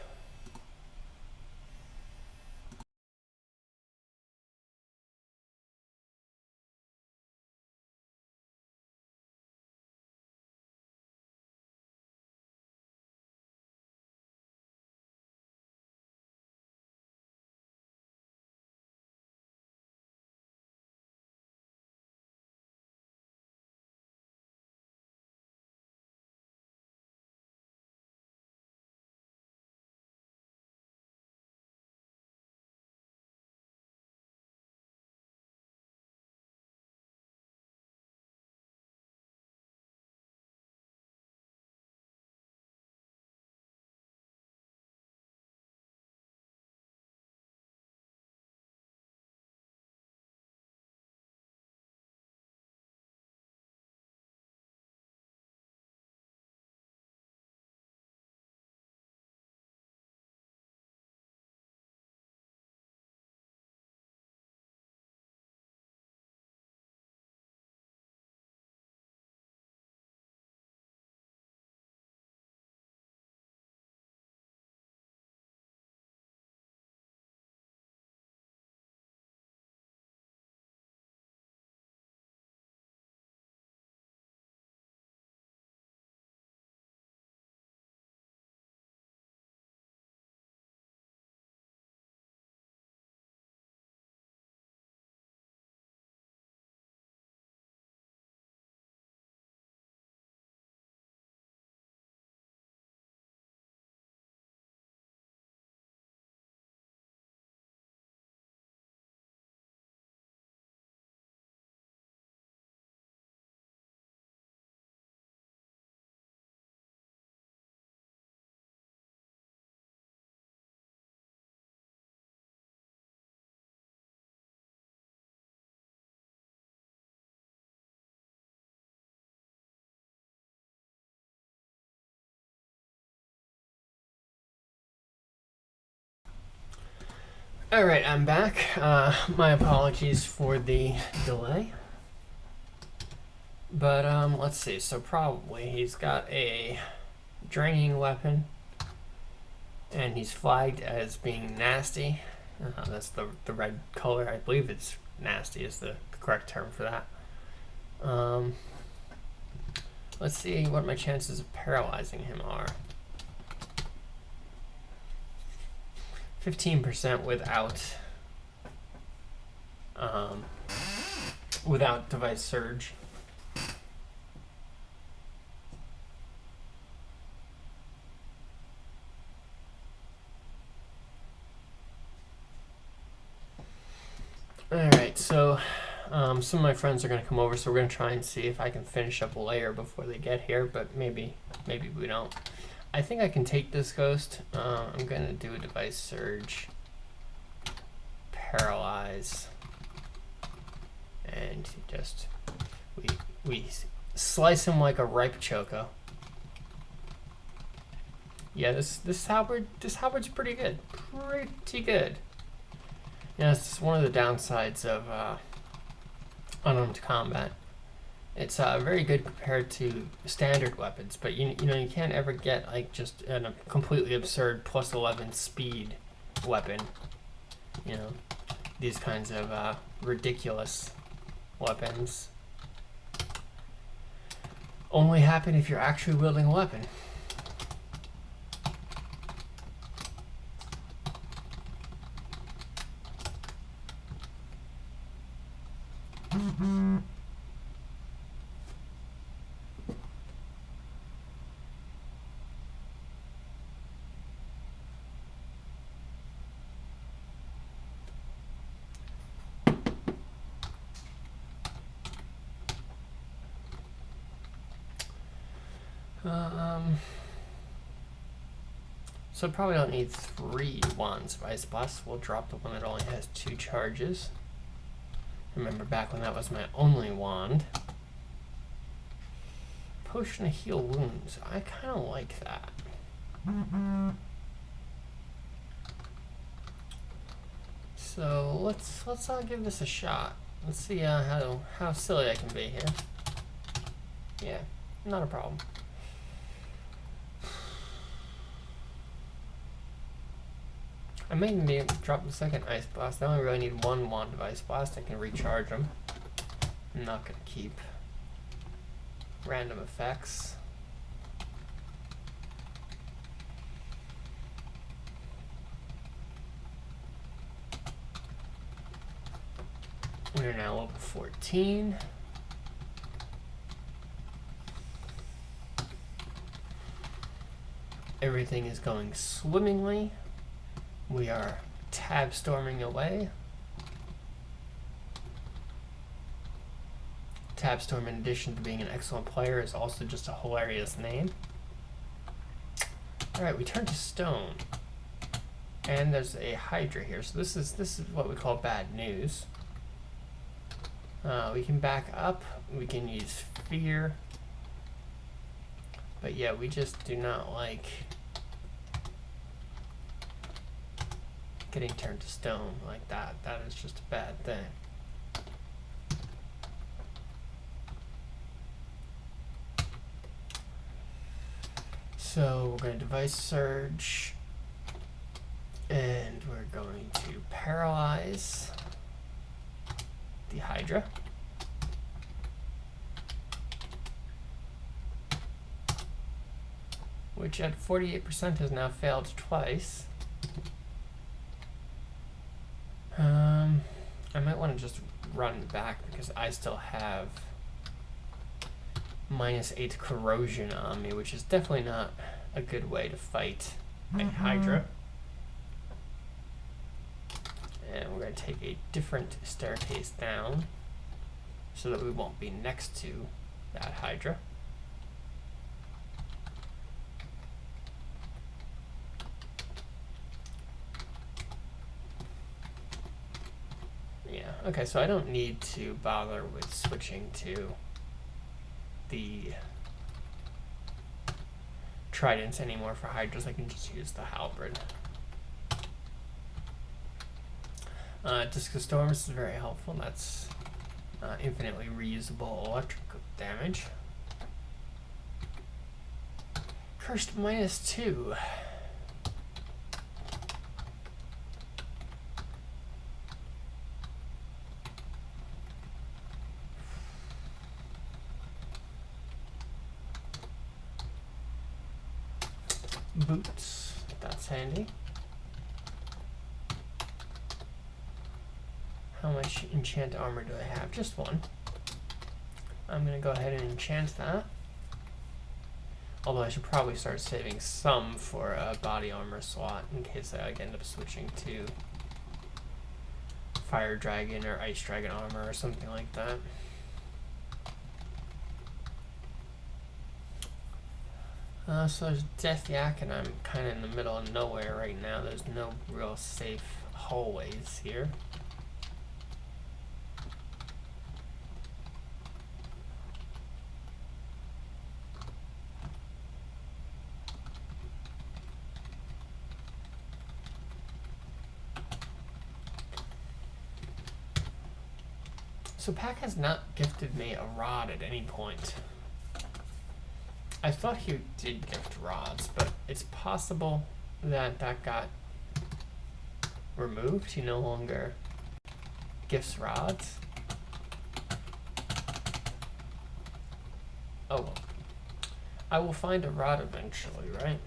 Alright, I'm back. My apologies for the delay. But let's see, so probably he's got a draining weapon and he's flagged as being nasty. That's the red color. I believe it's nasty is the correct term for that. Let's see what my chances of paralyzing him are. 15% without device surge. Alright, so some of my friends are going to come over, so we're going to try and see if I can finish up a layer before they get here, but maybe we don't. I think I can take this ghost. I'm going to do a device surge, paralyze, and just we slice him like a ripe choco. Yeah, this halberd's pretty good. Pretty good. Yeah, it's one of the downsides of unarmed combat. It's very good compared to standard weapons, but you know you can't ever get like just a completely absurd plus 11 speed weapon. You know, these kinds of ridiculous weapons only happen if you're actually wielding a weapon. So probably don't need 3 wands of Ice Blast. We'll drop the one that only has 2 charges. Remember back when that was my only wand. Potion to heal wounds. I kind of like that. So let's give this a shot. Let's see how silly I can be here. Yeah, not a problem. I may even be able to drop the second Ice Blast. I only really need 1 wand of Ice Blast. I can recharge them. I'm not going to keep random effects. We're now level 14. Everything is going swimmingly. We are tab storming away. Tab Storm, in addition to being an excellent player, is also just a hilarious name. Alright, we turn to stone. And there's a Hydra here. So this is what we call bad news. We can back up. We can use fear. But yeah, we just do not like getting turned to stone like that. That is just a bad thing. So we're going to device surge, and we're going to paralyze the Hydra. Which at 48% has now failed twice. I might want to just run back because I still have -8 corrosion on me, which is definitely not a good way to fight a Hydra. And we're going to take a different staircase down so that we won't be next to that Hydra. Yeah, okay, so I don't need to bother with switching to the tridents anymore for Hydras. I can just use the halberd. Discus Storms is very helpful. That's infinitely reusable electrical damage. Cursed -2. Boots, that's handy. How much enchant armor do I have? Just one. I'm gonna go ahead and enchant that. Although I should probably start saving some for a body armor slot in case I end up switching to Fire Dragon or Ice Dragon armor or something like that. So there's Death Yak, and I'm kind of in the middle of nowhere right now. There's no real safe hallways here. So Pack has not gifted me a rod at any point. I thought he did gift rods, but it's possible that that got removed. He no longer gifts rods. Oh well. I will find a rod eventually, right?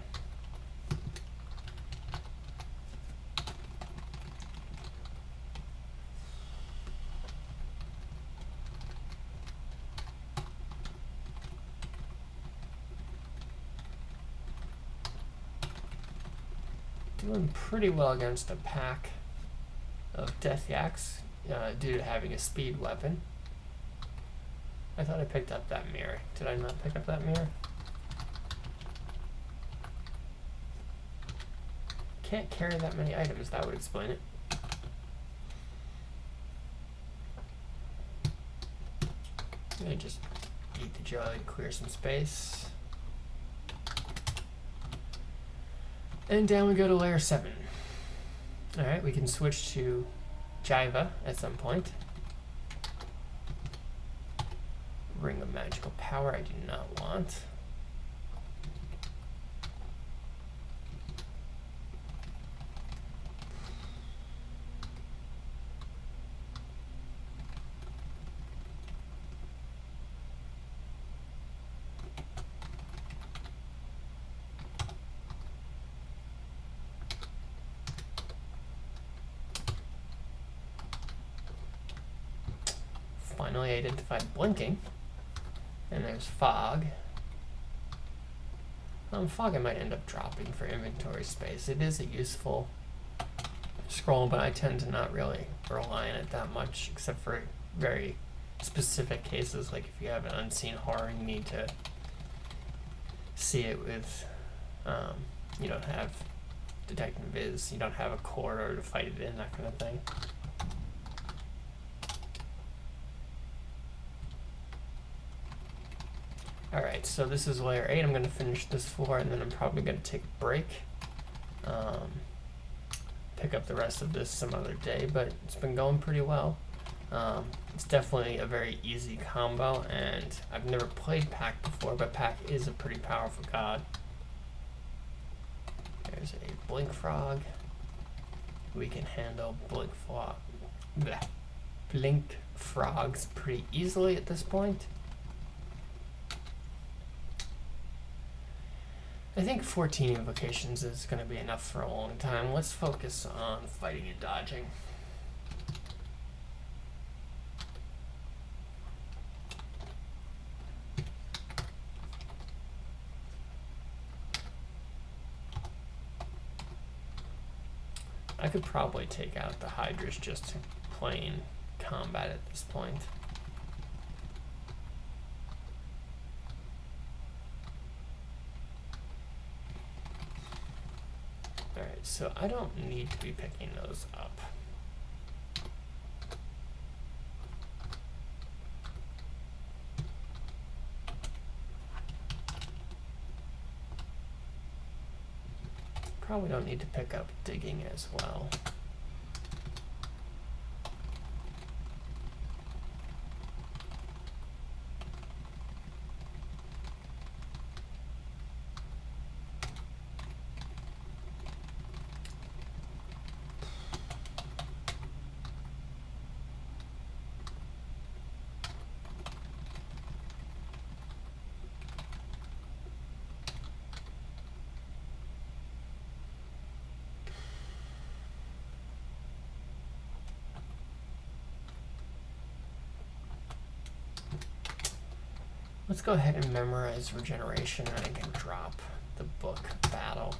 Doing pretty well against a pack of Death Yaks due to having a speed weapon. I thought I picked up that mirror. Did I not pick up that mirror? Can't carry that many items, that would explain it. Let me just eat the jelly, clear some space. And down we go to layer 7. Alright, we can switch to Jiva at some point. Ring of Magical Power I do not want. Finally identified blinking. And there's fog. Fog I might end up dropping for inventory space. It is a useful scroll, but I tend to not really rely on it that much, except for very specific cases, like if you have an unseen horror and you need to see it with, you don't have detect and viz, you don't have a corridor to fight it in, that kind of thing. Alright, so this is layer 8. I'm going to finish this floor, and then I'm probably going to take a break. Pick up the rest of this some other day, but it's been going pretty well. It's definitely a very easy combo, and I've never played Pack before, but Pack is a pretty powerful god. There's a Blink Frog. We can handle Blink Frogs pretty easily at this point. I think 14 invocations is going to be enough for a long time. Let's focus on fighting and dodging. I could probably take out the Hydras just plain combat at this point. Alright, so I don't need to be picking those up. Probably don't need to pick up digging as well. Let's go ahead and memorize regeneration, and I can drop the book battle.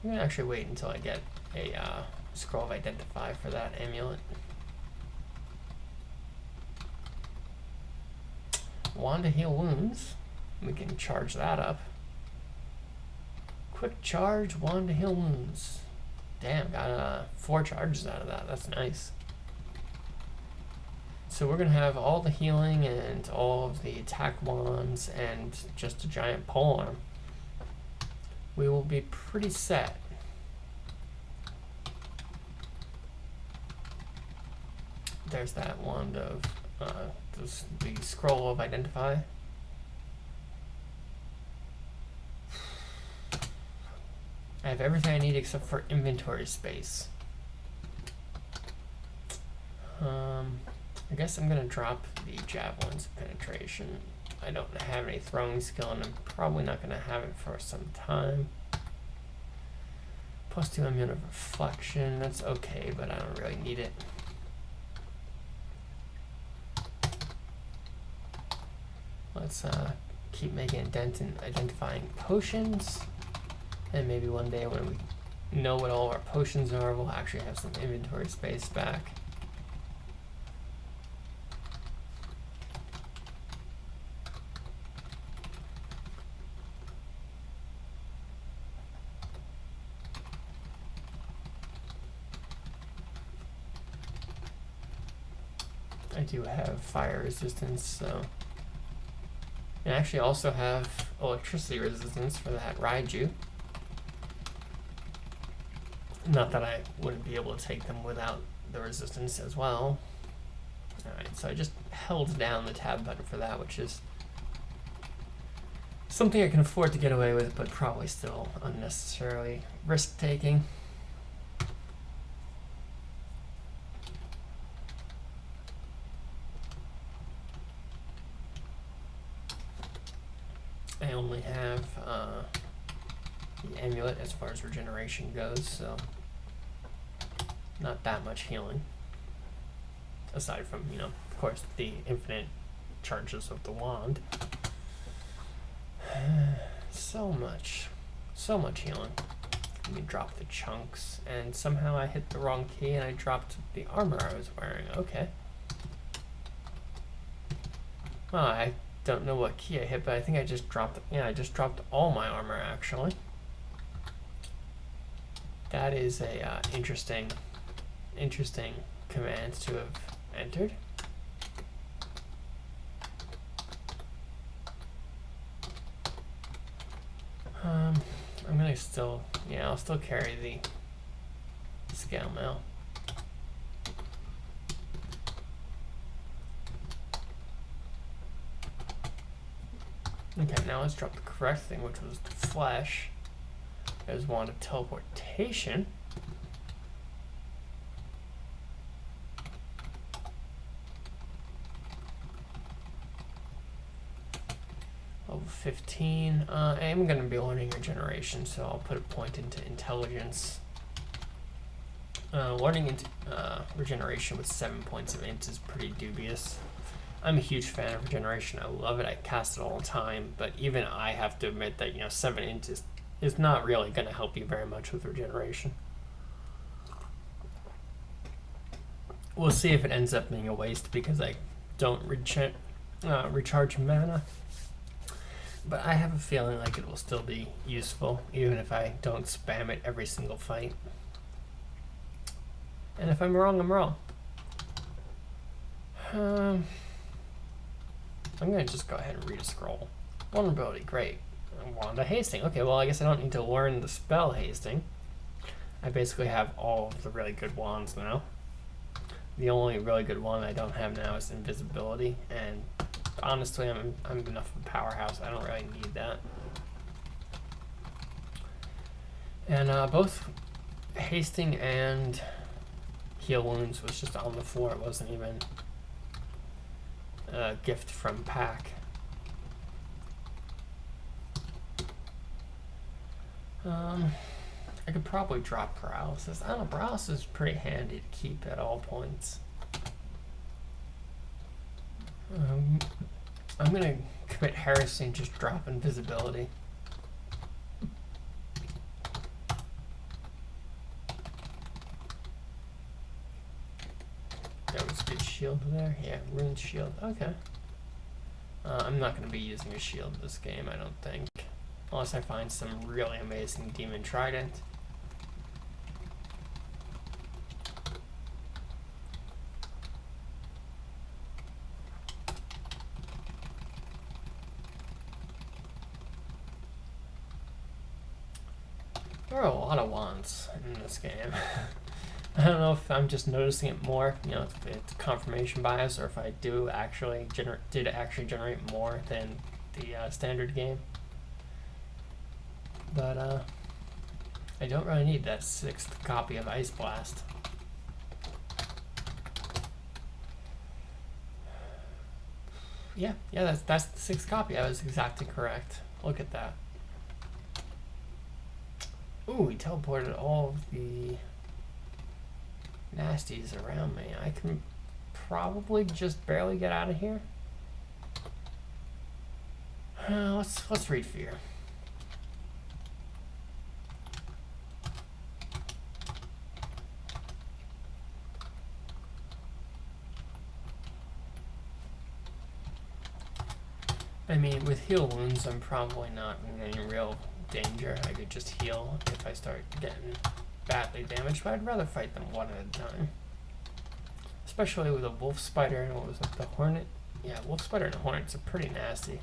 I'm gonna actually wait until I get a scroll of identify for that amulet. Wand to heal wounds. We can charge that up. Quick charge, wand to heal wounds. Damn, got 4 charges out of that. That's nice. So we're going to have all the healing and all of the attack wands and just a giant polearm. We will be pretty set. There's that wand of the scroll of identify. I have everything I need except for inventory space. I guess I'm gonna drop the javelins of penetration. I don't have any throwing skill, and I'm probably not gonna have it for some time. +2 immune of reflection. That's okay, but I don't really need it. Let's keep making a dent in identifying potions, and maybe one day when we know what all of our potions are, we'll actually have some inventory space back. I do have fire resistance, so. And I actually also have electricity resistance for that Raiju. Not that I wouldn't be able to take them without the resistance as well. Alright, so I just held down the tab button for that, which is something I can afford to get away with, but probably still unnecessarily risk-taking. I only have the amulet as far as regeneration goes, so not that much healing. Aside from, you know, of course, the infinite charges of the wand. So much healing. Let me drop the chunks, and somehow I hit the wrong key and I dropped the armor I was wearing. Okay. Well, I don't know what key I hit, but I think I just dropped, yeah, I just dropped all my armor actually. That is a interesting command to have entered. I'm gonna still, yeah, I'll still carry the scale mail. Okay, now let's drop the correct thing, which was the flesh. There's wand of teleportation. Level 15. I am going to be learning regeneration, so I'll put a point into intelligence. Learning into regeneration with 7 points of int is pretty dubious. I'm a huge fan of regeneration. I love it. I cast it all the time, but even I have to admit that, you know, 7 int is not really going to help you very much with regeneration. We'll see if it ends up being a waste because I don't recharge mana. But I have a feeling like it will still be useful, even if I don't spam it every single fight. And if I'm wrong, I'm wrong. I'm going to just go ahead and read a scroll. Vulnerability, great. Wand of Hasting. Okay, well, I guess I don't need to learn the spell Hasting. I basically have all of the really good wands now. The only really good one I don't have now is Invisibility, and honestly, I'm enough of a powerhouse. I don't really need that. And both Hasting and Heal Wounds was just on the floor. It wasn't even a gift from Pack. I could probably drop Paralysis. I don't know, Paralysis is pretty handy to keep at all points. I'm gonna commit heresy and just drop invisibility. That was a good shield there. Yeah, ruined shield. Okay. I'm not gonna be using a shield this game, I don't think. Unless I find some really amazing demon trident. There are a lot of wands in this game. I don't know if I'm just noticing it more, you know, if it's confirmation bias, or if I do actually generate more than the standard game. But I don't really need that 6th copy of Ice Blast. Yeah, that's the 6th copy. I was exactly correct. Look at that. Ooh, he teleported all of the nasties around me. I can probably just barely get out of here. Let's read Fear. I mean, with heal wounds, I'm probably not in any real danger. I could just heal if I start getting badly damaged, but I'd rather fight them one at a time. Especially with a wolf spider and what was it, the hornet? Yeah, wolf spider and hornets are pretty nasty.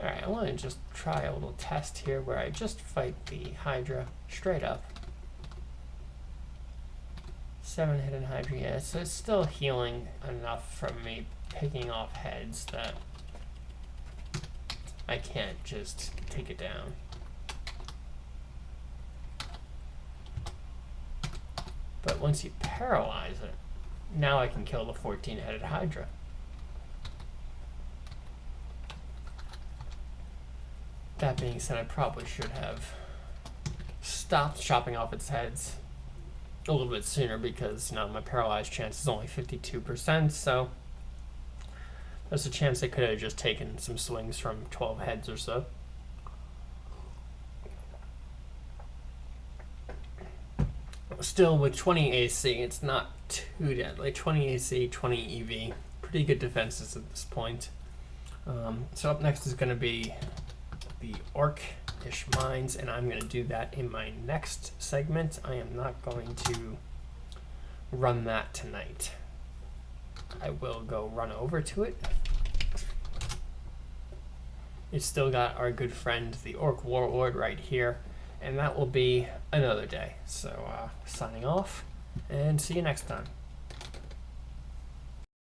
Alright, I want to just try a little test here where I just fight the Hydra straight up. 7 hidden Hydra, yeah, so it's still healing enough from me picking off heads that I can't just take it down. But once you paralyze it, now I can kill the 14-headed Hydra. That being said, I probably should have stopped chopping off its heads a little bit sooner, because now my paralyzed chance is only 52%, so there's a chance I could have just taken some swings from 12 heads or so. Still, with 20 AC, it's not too deadly. 20 AC, 20 EV, pretty good defenses at this point. So up next is going to be the Orc-ish mines, and I'm going to do that in my next segment. I am not going to run that tonight. I will go run over to it. It's still got our good friend the Orc Warlord right here, and that will be another day. So signing off, and see you next time.